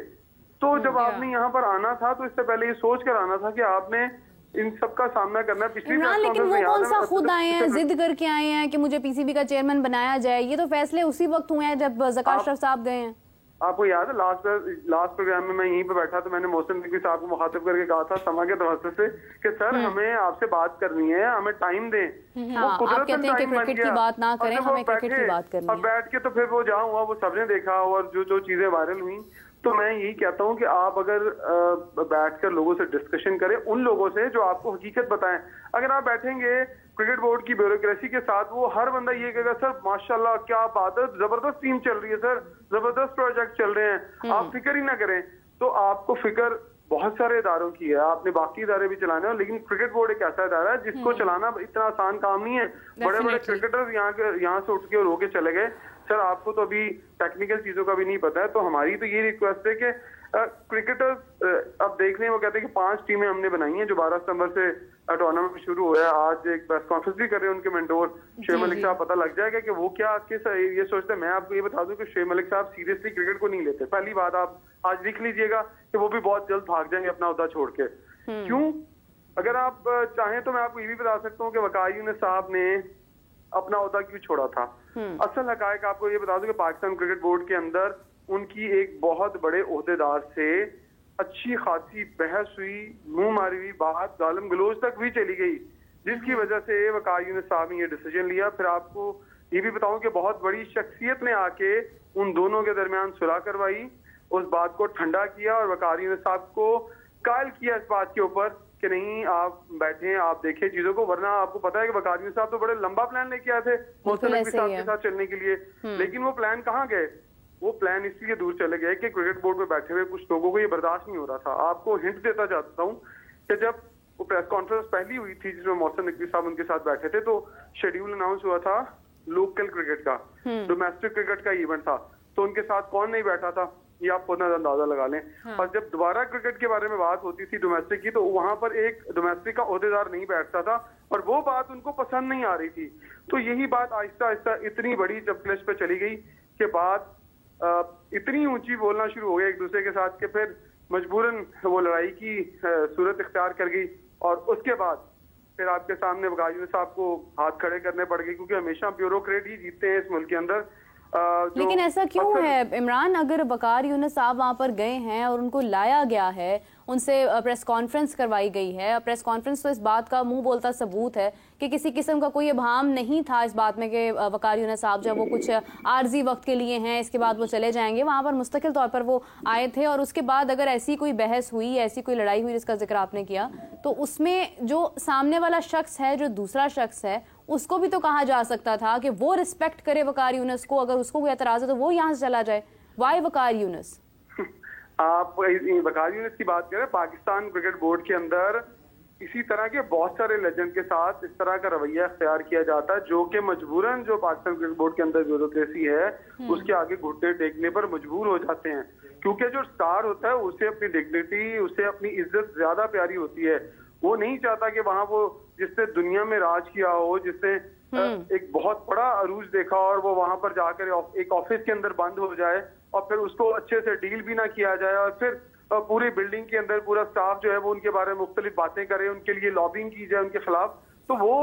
तो जब आपने यहाँ पर आना था तो इससे पहले ये सोच कर आना था कि आपने इन सब का सामना करना है। पिछली लेकिन वो कौन सा खुद आए हैं, जिद करके आए हैं कि मुझे पीसीबी का चेयरमैन बनाया जाए? ये तो फैसले उसी वक्त हुए हैं जब ज़कार अशरफ साहब गए हैं। आपको याद है लास्ट प्रोग्राम में मैं यहीं पे बैठा तो मैंने मोहसिन नकवी साहब को मुखातिब करके कहा था समा के तवज्जुह से कि सर हमें आपसे बात करनी है, हमें टाइम दें। आप कहते हैं कि क्रिकेट की बात ना करें, हमें क्रिकेट की बात करनी है। और बैठ के तो फिर वो जहाँ हुआ वो सबने देखा, और जो चीजें वायरल हुई। तो मैं यही कहता हूँ कि आप अगर बैठकर लोगों से डिस्कशन करें, उन लोगों से जो आपको हकीकत बताएं। अगर आप बैठेंगे क्रिकेट बोर्ड की ब्यूरोक्रेसी के साथ, वो हर बंदा ये कहेगा सर माशाल्लाह क्या बात है, जबरदस्त टीम चल रही है सर, जबरदस्त प्रोजेक्ट चल रहे हैं, आप फिक्र ही ना करें। तो आपको फिक्र बहुत सारे इदारों की है, आपने बाकी इदारे भी चलाने हैं, लेकिन क्रिकेट बोर्ड एक ऐसा इदारा है जिसको चलाना इतना आसान काम नहीं है। बड़े बड़े क्रिकेटर्स यहाँ से उठ के और होके चले गए। सर आपको तो अभी टेक्निकल चीजों का भी नहीं पता है, तो हमारी तो ये रिक्वेस्ट है कि क्रिकेटर्स अब देख लें, वो कहते हैं कि 5 टीमें हमने बनाई हैं जो 12 सितंबर से टूर्नामेंट शुरू हो है। आज एक प्रेस कॉन्फ्रेंस भी कर रहे हैं उनके मेंटोर शुएब मलिक साहब, पता लग जाएगा कि वो क्या किस ये सोचते हैं। मैं आपको ये बता दूं कि शुएब मलिक साहब सीरियसली क्रिकेट को नहीं लेते। पहली बात आप आज लिख लीजिएगा कि वो भी बहुत जल्द भाग जाएंगे अपना ओहदा छोड़ के। क्यों? अगर आप चाहें तो मैं आपको ये भी बता सकता हूँ कि वकार यूनुस साहब ने अपना ओहदा क्यों छोड़ा था। असल हकायक आपको ये बता दूं कि पाकिस्तान क्रिकेट बोर्ड के अंदर उनकी एक बहुत बड़े ओहदेदार से अच्छी खासी बहस हुई, मुंह मारी हुई बात, गालम गलोच तक भी चली गई, जिसकी वजह से वकार यूनुस साहब ने ये डिसीजन लिया। फिर आपको ये भी बताऊं कि बहुत बड़ी शख्सियत ने आके उन दोनों के दरमियान सुलह करवाई, उस बात को ठंडा किया और वकार यूनुस साहब को कायल किया इस बात के ऊपर कि नहीं आप बैठे आप देखें चीजों को। वरना आपको पता है कि वकार यूनुस साहब तो बड़े लंबा प्लान लेके आए थे मोहसिन नकवी साहब के साथ चलने के लिए, लेकिन वो प्लान कहाँ गए? वो प्लान इसलिए दूर चले गए कि क्रिकेट बोर्ड में बैठे हुए कुछ लोगों को ये बर्दाश्त नहीं हो रहा था। आपको हिंट देता चाहता हूँ कि जब वो प्रेस कॉन्फ्रेंस पहली हुई थी जिसमें मोहसिन नकवी साहब उनके साथ बैठे थे, तो शेड्यूल अनाउंस हुआ था लोकल क्रिकेट का, डोमेस्टिक क्रिकेट का इवेंट था। तो उनके साथ कौन नहीं बैठा था ये आप खुद अंदाजा लगा लें। और जब दोबारा क्रिकेट के बारे में बात होती थी डोमेस्टिक की, तो वहां पर एक डोमेस्टिक का ओहदेदार नहीं बैठता था और वो बात उनको पसंद नहीं आ रही थी। तो यही बात आहिस्ता आहिस्ता इतनी बड़ी जब क्लच पे चली गई कि बात इतनी ऊंची बोलना शुरू हो गया एक दूसरे के साथ कि फिर मजबूरन वो लड़ाई की सूरत इख्तियार कर गई। और उसके बाद फिर आपके सामने वकार यूनुस साहब को हाथ खड़े करने पड़ गए, क्योंकि हमेशा ब्यूरोक्रेट ही जीतते हैं इस मुल्क के अंदर। लेकिन ऐसा क्यों है इमरान? अगर वकार यूनुस साहब वहाँ पर गए हैं और उनको लाया गया है, उनसे प्रेस कॉन्फ्रेंस करवाई गई है, प्रेस कॉन्फ्रेंस तो इस बात का मुंह बोलता सबूत है कि किसी किस्म का कोई इबहाम नहीं था इस बात में कि वकार यूनुस साहब जब वो कुछ आर्जी वक्त के लिए हैं, इसके बाद वो चले जाएंगे। वहाँ पर मुस्तकिल तौर पर वो आए थे और उसके बाद अगर ऐसी कोई बहस हुई, ऐसी कोई लड़ाई हुई जिसका जिक्र आपने किया, तो उसमें जो सामने वाला शख्स है, जो दूसरा शख्स है, उसको भी तो कहा जा सकता था कि वो रिस्पेक्ट करे वकार यूनुस को। अगर उसको कोई एतराज है तो वो यहाँ से चला जाए। वाई वकार यूनुस? आप वकार यूनुस की बात करें, पाकिस्तान क्रिकेट बोर्ड के अंदर इसी तरह के बहुत सारे लेजेंड के साथ इस तरह का रवैया अख्तियार किया जाता है जो कि मजबूरन जो पाकिस्तान क्रिकेट बोर्ड के अंदर ब्यूरोक्रेसी है उसके आगे घुटने टेकने पर मजबूर हो जाते हैं। क्योंकि जो स्टार होता है उसे अपनी डिग्निटी, उसे अपनी इज्जत ज्यादा प्यारी होती है। वो नहीं चाहता कि वहां वो जिसने दुनिया में राज किया हो, जिसने एक बहुत बड़ा अरूज देखा और वो वहां पर जाकर एक ऑफिस के अंदर बंद हो जाए और फिर उसको अच्छे से डील भी ना किया जाए और फिर पूरी बिल्डिंग के अंदर पूरा स्टाफ जो है वो उनके बारे में मुख्तलिफ बातें करे, उनके लिए लॉबिंग की जाए उनके खिलाफ। तो वो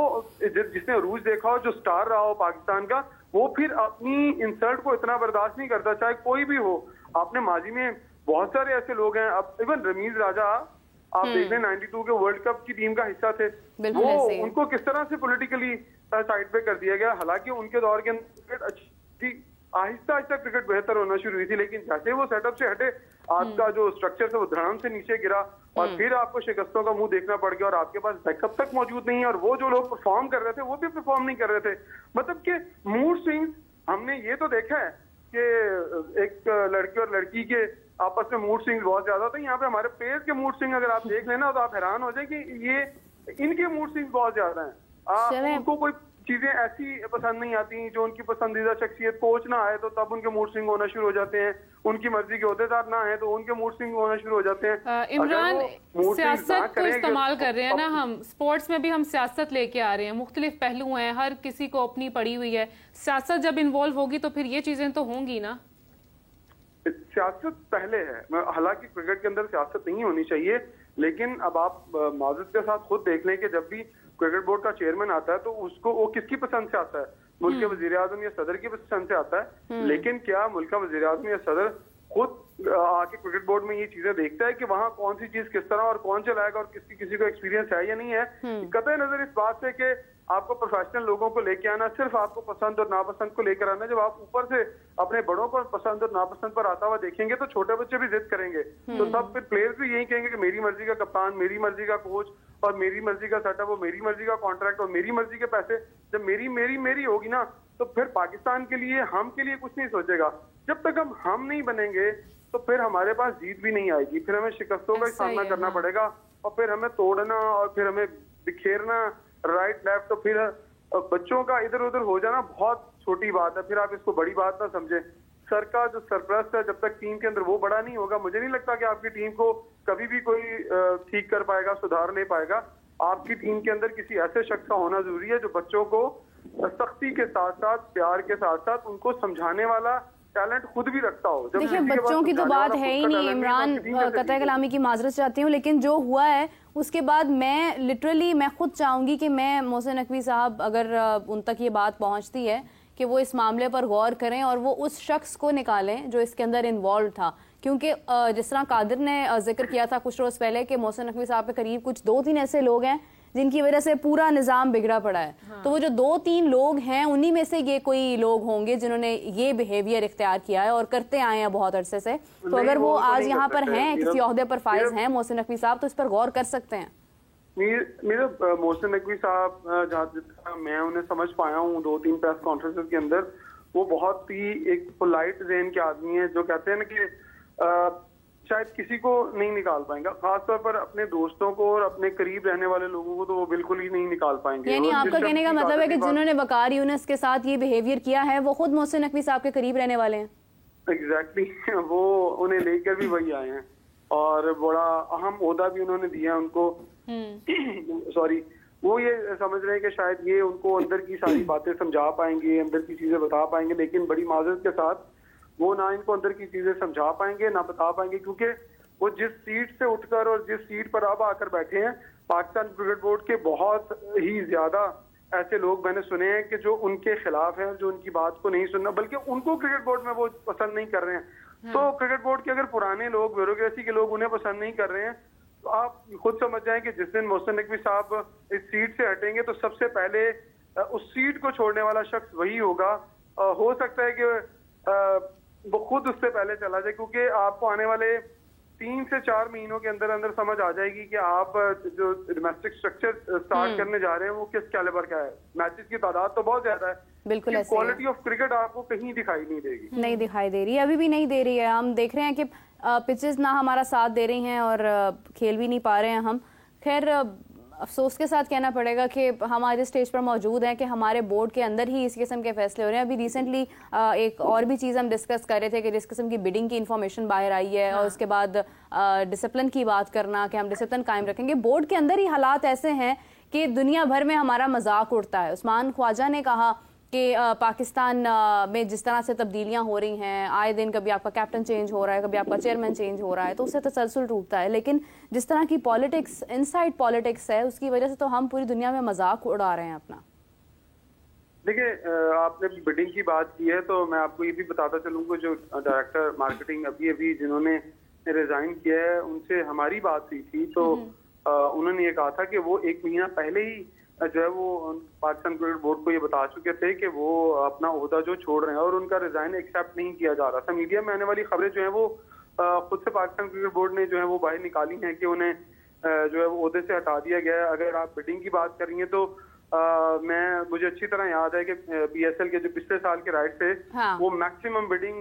जिसने अरूज देखा हो, जो स्टार रहा हो पाकिस्तान का, वो फिर अपनी इंसल्ट को इतना बर्दाश्त नहीं करता, चाहे कोई भी हो। आपने माजी में बहुत सारे ऐसे लोग हैं, अब इवन रमीज राजा आप देख लें 92 के वर्ल्ड कप की टीम का हिस्सा थे, वो उनको किस तरह से पॉलिटिकली साइड पे कर दिया गया। हालांकि उनके दौर के अंदर अच्छी आहिस्ता आहिस्ता क्रिकेट बेहतर होना शुरू हुई थी, लेकिन जैसे वो सेटअप से हटे आपका जो स्ट्रक्चर है वो धड़ाम से नीचे गिरा और फिर आपको शिकस्तों का मुंह देखना पड़ गया और आपके पास बैकअप तक मौजूद नहीं है और वो जो लोग परफॉर्म कर रहे थे वो भी परफॉर्म नहीं कर रहे थे। मतलब कि मूड स्विंग्स हमने ये तो देखा है कि एक लड़के और लड़की के आपस में मूड स्विंग्स बहुत ज्यादा होते हैं। यहाँ पे हमारे प्लेयर्स के मूड स्विंग अगर आप देख लेना तो आप हैरान हो जाए कि ये इनके मूड स्विंग्स बहुत ज्यादा हैं। उनको कोई चीजें ऐसी पसंद नहीं आती जो उनकी पसंदीदा शख्सियत कोच ना आए तो तब उनके मूड स्विंग होना शुरू हो जाते हैं, उनकी मर्जी के अहदेदार ना आए तो उनके मूड स्विंग होना शुरू हो जाते हैं। इमरान, सियासत को इस्तेमाल कर रहे हैं ना हम, स्पोर्ट्स में भी हम सियासत लेके आ रहे हैं, मुख्तलिफ पहलू हैं, हर किसी को अपनी पड़ी हुई है। सियासत जब इन्वॉल्व होगी तो फिर ये चीजें तो होंगी ना। सियासत पहले है, हालांकि क्रिकेट के अंदर सियासत नहीं होनी चाहिए, लेकिन अब आप माजिद के साथ खुद देख लें कि जब भी क्रिकेट बोर्ड का चेयरमैन आता है तो उसको वो किसकी पसंद से आता है? मुल्क के वजीर आजम या सदर की पसंद से आता है। लेकिन क्या मुल्क का वजीर आजम या सदर खुद आके क्रिकेट बोर्ड में ये चीजें देखता है कि वहाँ कौन सी चीज किस तरह और कौन चलाएगा और किसी को एक्सपीरियंस है या नहीं है? कतई नजर इस बात से कि आपको प्रोफेशनल लोगों को लेके आना, सिर्फ आपको पसंद और नापसंद को लेकर आना। जब आप ऊपर से अपने बड़ों को पसंद और नापसंद पर आता हुआ देखेंगे तो छोटे बच्चे भी जिद करेंगे, तो तब फिर प्लेयर्स भी यही कहेंगे कि मेरी मर्जी का कप्तान, मेरी मर्जी का कोच और मेरी मर्जी का सेटअप और मेरी मर्जी का कॉन्ट्रैक्ट और मेरी मर्जी के पैसे। जब मेरी मेरी मेरी होगी ना तो फिर पाकिस्तान के लिए, हम के लिए कुछ नहीं सोचेगा। जब तक हम नहीं बनेंगे तो फिर हमारे पास जीत भी नहीं आएगी, फिर हमें शिकस्तों का सामना करना पड़ेगा और फिर हमें तोड़ना और फिर हमें बिखेरना राइट लेफ्ट, तो फिर बच्चों का इधर उधर हो जाना बहुत छोटी बात है, फिर आप इसको बड़ी बात ना समझे। सर का जो सरप्लस है जब तक टीम के अंदर वो बड़ा नहीं होगा, मुझे नहीं लगता कि आपकी टीम को कभी भी कोई ठीक कर पाएगा, सुधार ले पाएगा। आपकी टीम के अंदर किसी ऐसे शख्स का होना जरूरी है जो बच्चों को सख्ती के साथ साथ, प्यार के साथ साथ उनको समझाने वाला टैलेंट खुद भी रखता हो। देखिए बच्चों की तो बात है ही नहीं इमरान, कतई कलामी की माजरत चाहती हूँ, लेकिन जो हुआ है उसके बाद मैं खुद चाहूंगी कि मैं मोहसिन नकवी साहब अगर उन तक ये बात पहुंचती है कि वो इस मामले पर गौर करें और वो उस शख्स को निकालें जो इसके अंदर इन्वॉल्व था। क्योंकि जिस तरह कादिर ने जिक्र किया था कुछ रोज पहले कि मोहसिन नकवी साहब के करीब कुछ 2-3 ऐसे लोग हैं जिनकी वजह से पूरा निज़ाम बिगड़ा पड़ा है। हाँ। तो वो जो 2-3 लोग हैं उन्हीं में से ये कोई लोग होंगे जिन्होंने ये बिहेवियर इख्तियार किया है और करते आए हैं बहुत अरसे से। तो अगर वो आज यहाँ पर हैं, किसी ओहदे पर फाइज हैं मोहसिन नकवी साहब, तो इस पर गौर कर सकते हैं। मेरा मोहसिन नकवी साहब, जहाँ जितना मैं उन्हें समझ पाया हूँ 2-3 प्रेस कॉन्फ्रेंसेस के अंदर, वो बहुत ही एक पोलाइट ज़हन के आदमी है जो कहते हैं ना कि शायद किसी को नहीं निकाल पाएंगे, खासतौर पर अपने दोस्तों को और अपने करीब रहने वाले लोगों को तो वो बिल्कुल ही नहीं निकाल पाएंगे। यानी आपका कहने का मतलब है कि जिन्होंने वकार यूनुस के साथ ये बिहेवियर किया है वो खुद मोहसिन नकवी साहब के करीब रहने वाले हैं। एग्जैक्टली वो उन्हें लेकर भी वही आए हैं और बड़ा अहम ओहदा भी उन्होंने दिया उनको। सॉरी, वो ये समझ रहे हैं कि शायद ये उनको अंदर की सारी बातें समझा पाएंगे, अंदर की चीजें बता पाएंगे, लेकिन बड़ी माजरत के साथ वो ना इनको अंदर की चीजें समझा पाएंगे ना बता पाएंगे, क्योंकि वो जिस सीट से उठकर और जिस सीट पर अब आकर बैठे हैं, पाकिस्तान क्रिकेट बोर्ड के बहुत ही ज्यादा ऐसे लोग मैंने सुने हैं कि जो उनके खिलाफ हैं, जो उनकी बात को नहीं सुनना, बल्कि उनको क्रिकेट बोर्ड में वो पसंद नहीं कर रहे हैं। तो क्रिकेट बोर्ड के अगर पुराने लोग, ब्यूरोक्रेसी के लोग उन्हें पसंद नहीं कर रहे हैं, तो आप खुद समझ जाएं कि जिस दिन मोहसिन नकवी साहब इस सीट से हटेंगे तो सबसे पहले उस सीट को छोड़ने वाला शख्स वही होगा। हो सकता है कि वो खुद उससे पहले चला जाए, क्योंकि आपको आने वाले 3 से 4 महीनों के अंदर अंदर समझ आ जाएगी कि आप जो डोमेस्टिक स्ट्रक्चर स्टार्ट करने जा रहे हैं वो किस कैलिबर का है। मैचेस की तादाद तो बहुत ज्यादा है, बिल्कुल क्वालिटी ऑफ क्रिकेट आपको कहीं दिखाई नहीं देगी, नहीं दिखाई दे रही है, अभी भी नहीं दे रही है। हम देख रहे हैं कि पिचेस ना हमारा साथ दे रही हैं और खेल भी नहीं पा रहे हैं हम। खैर अफसोस के साथ कहना पड़ेगा कि हम आज स्टेज पर मौजूद हैं कि हमारे बोर्ड के अंदर ही इस किस्म के फैसले हो रहे हैं। अभी रिसेंटली एक और भी चीज़ हम डिस्कस कर रहे थे कि जिस किस्म की बिडिंग की इंफॉर्मेशन बाहर आई है और उसके बाद डिसिप्लिन की बात करना कि हम डिसिप्लिन कायम रखेंगे। बोर्ड के अंदर ही हालात ऐसे हैं कि दुनिया भर में हमारा मजाक उड़ता है। उस्मान ख्वाजा ने कहा कि पाकिस्तान में जिस तरह से तब्दीलियां हो रही हैं, आए दिन कभी आपका कैप्टन चेंज हो रहा है, कभी आपका चेयरमैन चेंज हो रहा है, तो उससे तसलसल टूटता है। लेकिन जिस तरह की पॉलिटिक्स, इनसाइड पॉलिटिक्स है, उसकी वजह से तो हम पूरी दुनिया में मजाक उड़ा रहे हैं अपना। देखिए, आपने बिडिंग की बात की है तो मैं आपको ये भी बताता चलूँ कि जो डायरेक्टर मार्केटिंग अभी जिन्होंने रिजाइन किया है उनसे हमारी बात हुई थी, तो उन्होंने ये कहा था कि वो 1 महीना पहले ही जो है वो पाकिस्तान क्रिकेट बोर्ड को ये बता चुके थे कि वो अपना ओहदा जो छोड़ रहे हैं और उनका रिजाइन एक्सेप्ट नहीं किया जा रहा था। मीडिया में आने वाली खबरें जो है वो खुद से पाकिस्तान क्रिकेट बोर्ड ने जो है वो बाहर निकाली हैं कि उन्हें जो है वो ओहदे से हटा दिया गया है। अगर आप बिडिंग की बात कर रही हैं तो मुझे अच्छी तरह याद है कि PSL के जो पिछले साल के राइट थे, हाँ। वो मैक्सिमम बिडिंग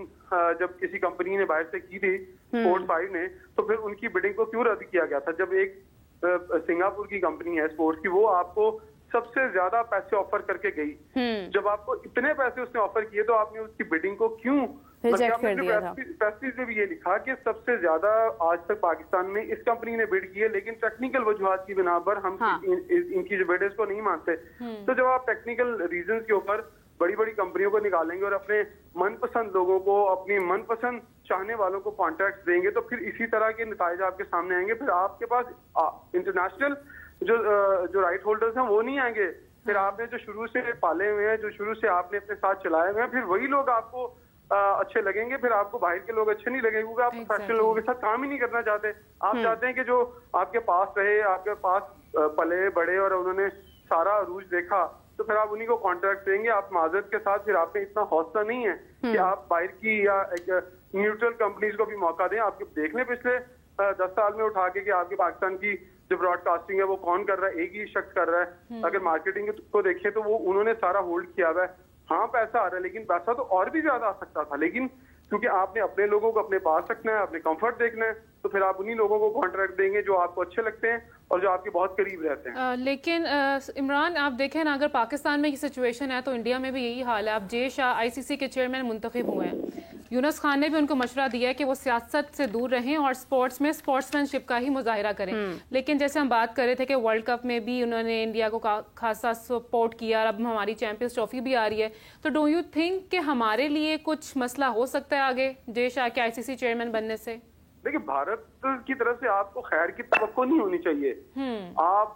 जब किसी कंपनी ने बाहर से की थी स्पोर्ट्स 5 ने, तो फिर उनकी बिडिंग को क्यों रद्द किया गया था। जब एक सिंगापुर की कंपनी है स्पोर्ट्स की, वो आपको सबसे ज्यादा पैसे ऑफर करके गई। जब आपको इतने पैसे उसने ऑफर किए तो आपने उसकी बिडिंग को क्यों रिजेक्ट कर दिया था? प्रेस्टीज में भी ये लिखा कि सबसे ज्यादा आज तक पाकिस्तान में इस कंपनी ने बिड की है, लेकिन टेक्निकल वजूहात की बिना पर हम इनकी जो बिड है इसको नहीं मानते। तो जब आप टेक्निकल रीजन के ऊपर बड़ी बड़ी कंपनियों को निकालेंगे और अपने मनपसंद लोगों को, अपनी मनपसंद चाहने वालों को कॉन्ट्रैक्ट देंगे तो फिर इसी तरह के नतीजे आपके सामने आएंगे। फिर आपके पास इंटरनेशनल जो राइट होल्डर्स हैं वो नहीं आएंगे। फिर आपने जो शुरू से पाले हुए हैं, जो शुरू से आपने अपने साथ चलाए हुए हैं, फिर वही लोग आपको अच्छे लगेंगे। फिर आपको बाहर के लोग अच्छे नहीं लगेंगे क्योंकि आप प्रोफेशनल लोगों के साथ काम ही नहीं करना चाहते। आप चाहते हैं कि जो आपके पास रहे, आपके पास पले बड़े और उन्होंने सारा अरूज देखा, तो फिर आप उन्हीं को कॉन्ट्रैक्ट देंगे। आप माजरत के साथ फिर आप में इतना हौसला नहीं है कि आप बाहर की या न्यूट्रल कंपनीज को भी मौका दें। आपके देख लें पिछले 10 साल में उठा के कि आपके पाकिस्तान की जो ब्रॉडकास्टिंग है वो कौन कर रहा है, एक ही शख्स कर रहा है। अगर मार्केटिंग को देखें तो वो उन्होंने सारा होल्ड किया हुआ है। हाँ पैसा आ रहा है, लेकिन पैसा तो और भी ज्यादा आ सकता था, लेकिन क्योंकि आपने अपने लोगों को अपने पास रखना है, अपने कंफर्ट देखना है, तो फिर आप उन्हीं लोगों को कॉन्ट्रैक्ट देंगे जो आपको अच्छे लगते हैं और जो आपके बहुत करीब रहते हैं। लेकिन इमरान आप देखें ना, अगर पाकिस्तान में ये सिचुएशन है तो इंडिया में भी यही हाल है। अब जे शाह आईसीसी के चेयरमैन मुंतखब हुए हैं। यूनुस खान ने भी उनको मशवरा दिया है कि वो सियासत से दूर रहें और स्पोर्ट्स में स्पोर्ट्समैनशिप का ही मुजाहिरा करें। लेकिन जैसे हम बात कर रहे थे कि वर्ल्ड कप में भी उन्होंने इंडिया को खासा सपोर्ट किया और अब हमारी चैंपियंस ट्रॉफी भी आ रही है, तो डोंट यू थिंक कि हमारे लिए कुछ मसला हो सकता है आगे जे शाह के आईसीसी चेयरमैन बनने से? देखिए, भारत की तरफ से आपको खैर की तवक्को नहीं होनी चाहिए। आप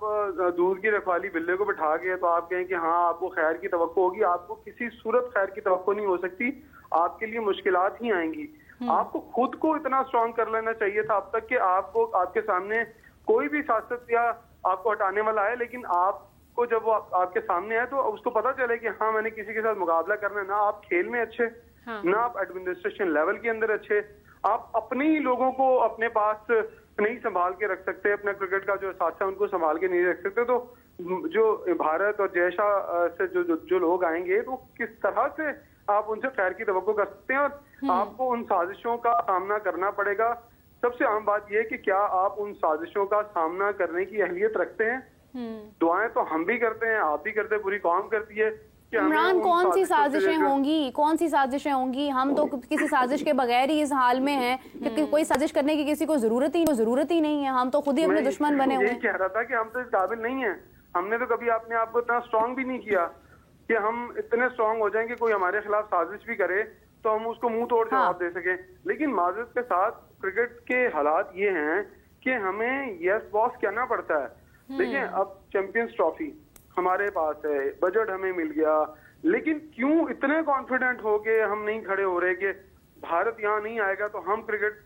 दूध की रखवाली बिल्ले को बिठा के तो आप कहें कि हाँ आपको खैर की तवक्को होगी, आपको किसी सूरत खैर की तवक्को नहीं हो सकती। आपके लिए मुश्किलात ही आएंगी। आपको खुद को इतना स्ट्रांग कर लेना चाहिए था अब तक कि आपको आपके सामने कोई भी सियासत या आपको हटाने वाला है, लेकिन आपको जब वो आपके सामने है तो उसको पता चले कि हाँ मैंने किसी के साथ मुकाबला करना है। ना आप खेल में अच्छे, ना आप एडमिनिस्ट्रेशन लेवल के अंदर अच्छे, आप अपने ही लोगों को अपने पास नहीं संभाल के रख सकते, अपना क्रिकेट का जो एहसास है उनको संभाल के नहीं रख सकते। तो जो भारत और जे शाह से जो लोग आएंगे तो किस तरह से आप उनसे खैर की तवक्को कर सकते हैं और आपको उन साजिशों का सामना करना पड़ेगा। सबसे आम बात यह है कि क्या आप उन साजिशों का सामना करने की अहलियत रखते हैं? दुआएं तो हम भी करते हैं, आप भी करते हैं, पूरी कौम करती है। इमरान, कौन सी साजिशें होंगी, कौन सी साजिशें होंगी? हम तो किसी साजिश के बगैर ही इस हाल में हैं कि कोई साजिश करने की किसी को जरूरत ही नहीं है। हम तो खुद ही अपने दुश्मन बने हुए हैं। कह रहा था कि हम तो इस काबिल नहीं है। हमने तो कभी अपने आप को इतना स्ट्रांग भी नहीं किया कि हम इतने स्ट्रांग हो जाएं कि कोई हमारे खिलाफ साजिश भी करे तो हम उसको मुंह तोड़ जवाब दे सके। लेकिन माजरत के साथ क्रिकेट के हालात ये हैं कि हमें यस बॉस कहना पड़ता है। देखिए, अब चैंपियंस ट्रॉफी हमारे पास है, बजट हमें मिल गया, लेकिन क्यों इतने कॉन्फिडेंट हो के हम नहीं खड़े हो रहे कि भारत यहाँ नहीं आएगा तो हम क्रिकेट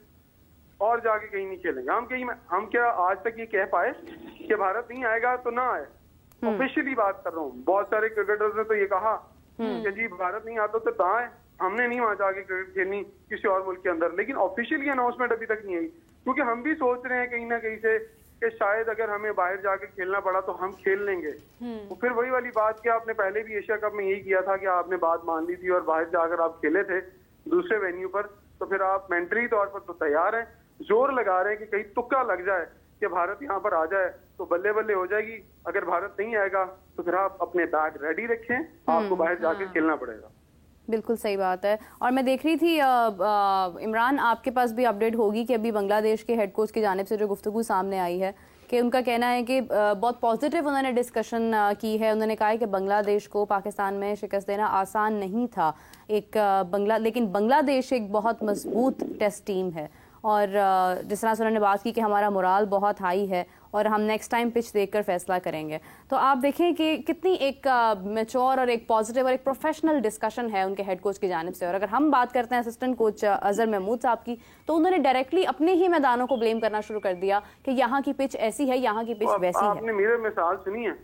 और जाके कहीं नहीं खेलेंगे। हम क्या आज तक ये कह पाए कि भारत नहीं आएगा तो ना आए? ऑफिशियली बात कर रहा हूँ। बहुत सारे क्रिकेटर्स ने तो ये कहा कि जी भारत नहीं आता तो कहाँ है, हमने नहीं वहां जाके क्रिकेट खेलनी किसी और मुल्क के अंदर। लेकिन ऑफिशियली अनाउंसमेंट अभी तक नहीं आई, क्योंकि हम भी सोच रहे हैं कहीं ना कहीं से कि शायद अगर हमें बाहर जाके खेलना पड़ा तो हम खेल लेंगे। तो फिर वही वाली बात कि आपने पहले भी एशिया कप में यही किया था कि आपने बात मान ली थी और बाहर जाकर आप खेले थे दूसरे वेन्यू पर, तो फिर आप मेंटली तौर पर तो तैयार हैं, जोर लगा रहे हैं कि कहीं तुक्का लग जाए कि भारत यहाँ पर आ जाए तो बल्ले बल्ले हो जाएगी। अगर भारत नहीं आएगा तो फिर आप अपने बैग रेडी रखें, आपको बाहर जाकर खेलना पड़ेगा। बिल्कुल सही बात है। और मैं देख रही थी इमरान, आपके पास भी अपडेट होगी कि अभी बांग्लादेश के हेड कोच की जानिब से जो गुफ्तगू सामने आई है कि उनका कहना है कि बहुत पॉजिटिव उन्होंने डिस्कशन की है। उन्होंने कहा है कि बांग्लादेश को पाकिस्तान में शिकस्त देना आसान नहीं था, लेकिन बांग्लादेश एक बहुत मजबूत टेस्ट टीम है और जिस तरह से उन्होंने बात की कि हमारा मोराल बहुत हाई है और हम नेक्स्ट टाइम पिच देखकर फैसला करेंगे। तो आप देखें कि कितनी एक मैच्योर और एक पॉजिटिव और एक प्रोफेशनल डिस्कशन है उनके हेड कोच की जानिब से। और अगर हम बात करते हैं असिस्टेंट कोच अजहर महमूद साहब की, तो उन्होंने डायरेक्टली अपने ही मैदानों को ब्लेम करना शुरू कर दिया कि यहाँ की पिच ऐसी है, यहाँ की पिच वैसी है। आपने मेरे मिसाल सुनी है,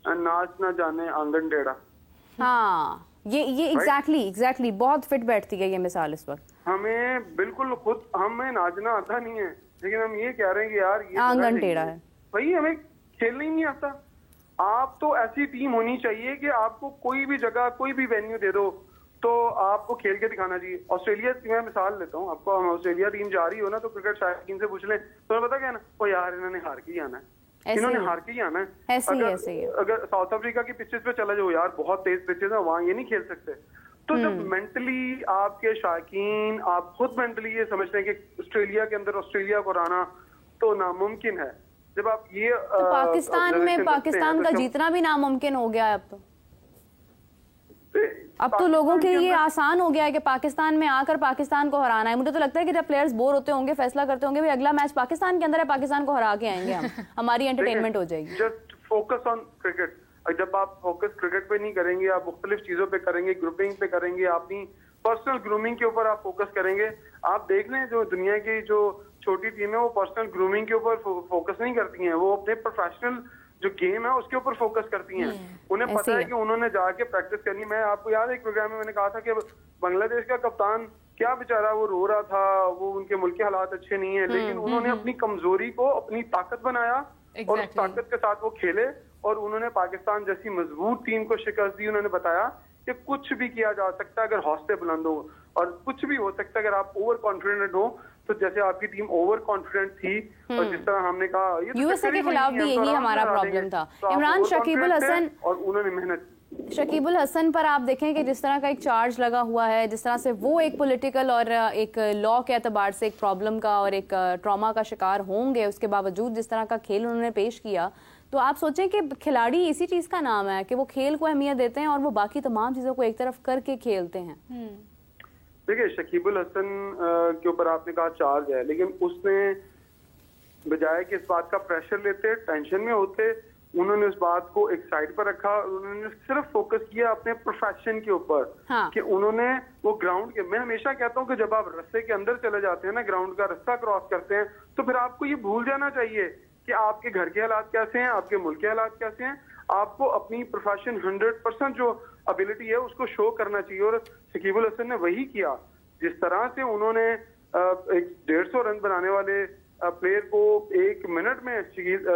नाच ना जाने आंगन टेढ़ा। हाँ, ये एग्जैक्टली बहुत फिट बैठती है ये मिसाल इस वक्त। हमें बिल्कुल खुद हमें नाचना आता नहीं है, लेकिन हम ये कह रहे हैं कि यार ये आंगन टेढ़ा है भाई, हमें खेलना ही नहीं आता। आप तो ऐसी टीम होनी चाहिए कि आपको कोई भी जगह कोई भी वेन्यू दे दो तो आपको खेल के दिखाना चाहिए। ऑस्ट्रेलिया की मैं मिसाल लेता हूँ आपको, हम ऑस्ट्रेलिया टीम जा रही हो ना तो क्रिकेट शायकीन से पूछ लें तो पता क्या ना, ओ यार इन्होंने हार के ही आना है, इन्होंने हार के ही आना है। ऐसे ही है। अगर साउथ अफ्रीका की पिचेस पे चला जाओ यार, बहुत तेज पिचेस है वहां, ये नहीं खेल सकते। तो जब मेंटली आपके शायकीन, आप खुद मेंटली ये समझते हैं कि ऑस्ट्रेलिया के अंदर ऑस्ट्रेलिया को हराना तो नामुमकिन है, जब आप ये तो पाकिस्तान का जीतना भी नामुमकिन हो गया है अब तो लोगों के लिए आसान हो गया है कि पाकिस्तान में आकर पाकिस्तान को हराना है। मुझे तो लगता है कि जब प्लेयर्स बोर होते होंगे, फैसला करते होंगे, भी अगला मैच पाकिस्तान के अंदर है, पाकिस्तान को हरा के आएंगे हम, हमारी एंटरटेनमेंट हो जाएगी। Just focus on cricket. जब आप फोकस क्रिकेट पे नहीं करेंगे, आप मुख्तलिफ चीजों पे करेंगे, ग्रुपिंग पे करेंगे, अपनी पर्सनल ग्रूमिंग के ऊपर आप फोकस करेंगे। आप देख लें जो दुनिया की जो छोटी टीम है वो पर्सनल ग्रूमिंग के ऊपर फोकस नहीं करती हैं, वो अपने प्रोफेशनल जो गेम है उसके ऊपर फोकस करती हैं। उन्हें पता है कि उन्होंने जाके प्रैक्टिस करनी। मैं आपको याद है एक प्रोग्राम में मैंने कहा था कि बांग्लादेश का कप्तान क्या बेचारा वो रो रहा था, वो उनके मुल्क के हालात अच्छे नहीं है, लेकिन उन्होंने अपनी कमजोरी को अपनी ताकत बनाया और उस ताकत के साथ वो खेले और उन्होंने पाकिस्तान जैसी मजबूत टीम को शिकस्त दी। उन्होंने बताया कि कुछ भी किया जा सकता है अगर हौसले बुलंद हो, और कुछ भी हो सकता है अगर आप ओवर कॉन्फिडेंट हो। तो जैसे आपकी टीम ओवर कॉन्फिडेंट थी और जिस तरह हमने कहा ये यूएसए के खिलाफ भी यही हमारा प्रॉब्लम था। इमरान, शकीबुल हसन और उन्होंने मेहनत, शकीबुल हसन पर आप देखें कि जिस तरह का एक चार्ज लगा हुआ है, जिस तरह से वो एक पॉलिटिकल और एक लॉ के एतबार से एक प्रॉब्लम का और एक ट्रॉमा का शिकार होंगे, उसके बावजूद जिस तरह का खेल उन्होंने पेश किया, तो आप सोचें कि खिलाड़ी इसी चीज का नाम है कि वो खेल को अहमियत देते हैं और वो बाकी तमाम चीजों को एक तरफ करके खेलते हैं। देखिए शकीबुल हसन के ऊपर आपने कहा चार्ज है, लेकिन उसने बजाय कि इस बात का प्रेशर लेते, टेंशन में होते, उन्होंने उस बात को एक साइड पर रखा और उन्होंने सिर्फ फोकस किया अपने प्रोफेशन के ऊपर। हाँ। कि उन्होंने वो ग्राउंड के, मैं हमेशा कहता हूँ कि जब आप रस्ते के अंदर चले जाते हैं ना, ग्राउंड का रास्ता क्रॉस करते हैं, तो फिर आपको ये भूल जाना चाहिए कि आपके घर के हालात कैसे हैं, आपके मुल्क के हालात कैसे हैं। आपको अपनी प्रोफेशन 100% जो एबिलिटी है उसको शो करना चाहिए, और शकीबुल हसन ने वही किया। जिस तरह से उन्होंने एक 150 रन बनाने वाले प्लेयर को 1 मिनट में,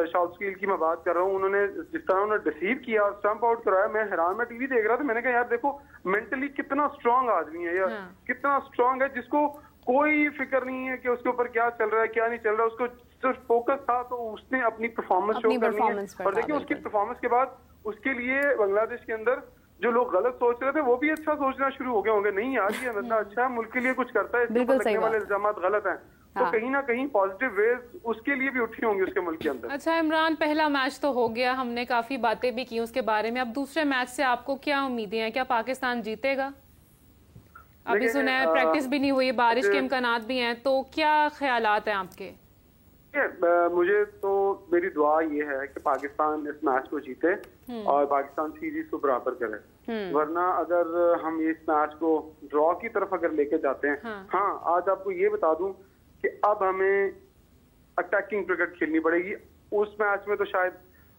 शाउट स्कील की मैं बात कर रहा हूँ, उन्होंने जिस तरह उन्होंने डिसीव किया, स्टंप आउट कराया, मैं हैरान, मैं टीवी देख रहा था, मैंने कहा यार देखो मेंटली कितना स्ट्रांग आदमी है यार, कितना स्ट्रांग है, जिसको कोई फिक्र नहीं है कि उसके ऊपर क्या चल रहा है क्या नहीं चल रहा है, उसको सिर्फ फोकस था तो उसने अपनी परफॉर्मेंस शो करनी है। और देखिए उसकी परफॉर्मेंस के बाद उसके लिए बांग्लादेश के अंदर जो लोग गलत सोच रहे थे वो भी अच्छा सोचना शुरू हो गए होंगे, नहीं यार ये बंदा अच्छा है, मुल्क के लिए कुछ करता है, इसके ऊपर लगने वाले इल्जाम गलत हैं, तो कहीं ना कहीं पॉजिटिव वेज उसके लिए भी उठी होंगी उसके मुल्क के अंदर। अच्छा इमरान, पहला मैच तो हो गया, हमने काफी बातें भी की उसके बारे में, अब दूसरे मैच से आपको क्या उम्मीदें हैं? क्या पाकिस्तान जीतेगा? अभी सुना है प्रैक्टिस भी नहीं हुई, बारिश के इम्कानात भी हैं, तो क्या ख्यालात हैं आपके? मुझे तो मेरी दुआ ये है कि पाकिस्तान इस मैच को जीते और पाकिस्तान सीरीज को बराबर करे, वरना अगर हम इस मैच को ड्रॉ की तरफ अगर लेके जाते हैं, हाँ आज आपको ये बता दूं कि अब हमें अटैकिंग क्रिकेट खेलनी पड़ेगी। उस मैच में तो शायद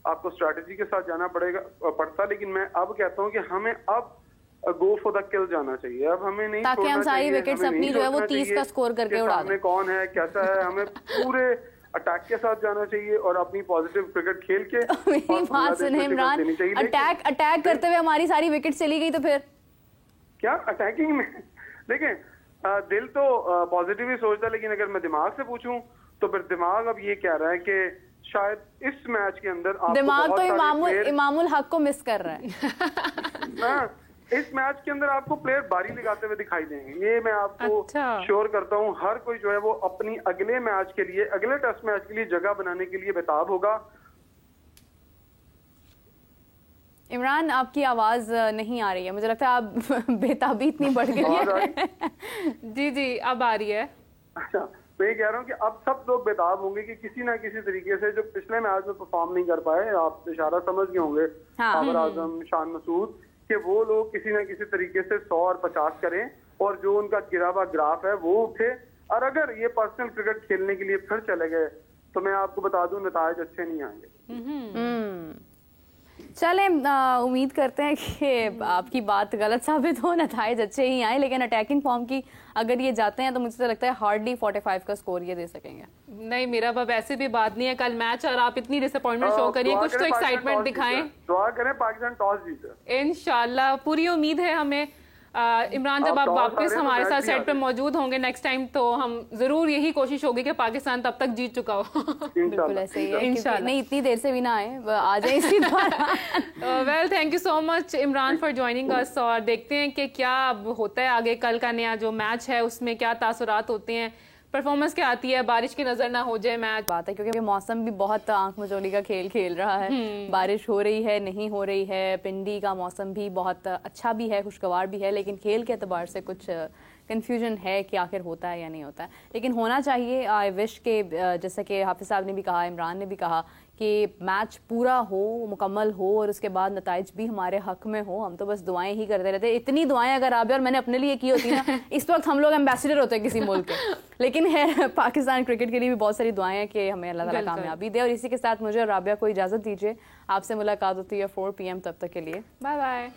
आपको स्ट्रैटेजी के साथ जाना पड़ता, लेकिन मैं अब कहता हूँ कि हमें अब गो फॉर द किल जाना चाहिए। अब हमें नहीं, ताकि हम सारी विकेट्स अपनी जो है वो 30 का स्कोर करके उड़ा दें। कौन है कैसा है, हमें पूरे अटैक के साथ जाना चाहिए और अपनी पॉजिटिव क्रिकेट खेल के। मेरी बात सुने इमरान, अटैक करते हुए हमारी सारी विकेट चली गई तो फिर क्या अटैकिंग में? देखें दिल तो पॉजिटिव ही सोचता, लेकिन अगर मैं दिमाग से पूछूं तो फिर दिमाग अब ये कह रहा है कि शायद इस मैच के अंदर दिमाग तो इमामुल हक को मिस कर रहा है। इस मैच के अंदर आपको प्लेयर बारी लगाते हुए दिखाई देंगे, ये मैं आपको श्योर करता हूँ। हर कोई जो है वो अपनी अगले मैच के लिए, अगले टेस्ट मैच के लिए जगह बनाने के लिए बेताब होगा। इमरान, आपकी आवाज नहीं आ रही है, मुझे लगता है आप बेताबी इतनी बढ़ गई है। जी अब आ रही है। अच्छा, मैं ये कह रहा हूँ कि अब सब लोग बेताब होंगे कि किसी ना किसी तरीके से जो पिछले मैच में परफॉर्म नहीं कर पाए, आप इशारा समझ गए होंगे, बाबर आजम, शान मसूद, कि वो लोग किसी ना किसी तरीके से 100 और 50 करें और जो उनका गिरा हुआ ग्राफ है वो उठे। और अगर ये पर्सनल क्रिकेट खेलने के लिए फिर चले गए तो मैं आपको बता दूं नतायज अच्छे नहीं आएंगे। चलें, उम्मीद करते हैं कि आपकी बात गलत साबित हो, नतायज अच्छे ही आए, लेकिन अटैकिंग फॉर्म की अगर ये जाते हैं तो मुझे तो लगता है हार्डली 45 का स्कोर ये दे सकेंगे। नहीं, मेरा अब ऐसे भी बात नहीं है, कल मैच और आप इतनी डिसअपॉइंटमेंट शो करिए, कुछ तो एक्साइटमेंट दिखाएं। दुआ करें पाकिस्तान टॉस जीते, इंशाल्लाह, पूरी उम्मीद है हमें। इमरान जब आप तो वापस सारे हमारे मैच साथ भी सेट पे आते हैं। मौजूद होंगे नेक्स्ट टाइम, तो हम जरूर यही कोशिश होगी कि पाकिस्तान तब तक जीत चुका हो। बिल्कुल ऐसे ही है, क्योंकि इंशाल्लाह। नहीं इतनी देर से भी ना आए, आ जाए इसी दौरान। Well thank you so much Imran for joining us, और देखते हैं कि क्या अब होता है आगे। कल का नया जो मैच है उसमें क्या तासुरात होते हैं, परफॉर्मेंस क्या आती है, बारिश की नजर ना हो जाए मैच। बात है क्योंकि मौसम भी बहुत आंख मचोली का खेल खेल रहा है। बारिश हो रही है, नहीं हो रही है, पिंडी का मौसम भी बहुत अच्छा भी है, खुशगवार भी है, लेकिन खेल के एतबार से कुछ कंफ्यूजन है कि आखिर होता है या नहीं होता है, लेकिन होना चाहिए। आई विश के जैसे कि हाफिज साहब ने भी कहा, इमरान ने भी कहा कि मैच पूरा हो, मुकम्मल हो और उसके बाद नताइज भी हमारे हक में हो। हम तो बस दुआएं ही करते रहते। इतनी दुआएं अगर आप और मैंने अपने लिए की होती ना, इस वक्त हम लोग एम्बेसडर होते हैं किसी मुल्क के। लेकिन है पाकिस्तान क्रिकेट के लिए भी बहुत सारी दुआएं हैं कि हमें अल्लाह ताला कामयाबी दे। और इसी के साथ मुझे और राबिया को इजाज़त दीजिए। आपसे मुलाकात होती है 4 PM, तब तक के लिए बाय बाय।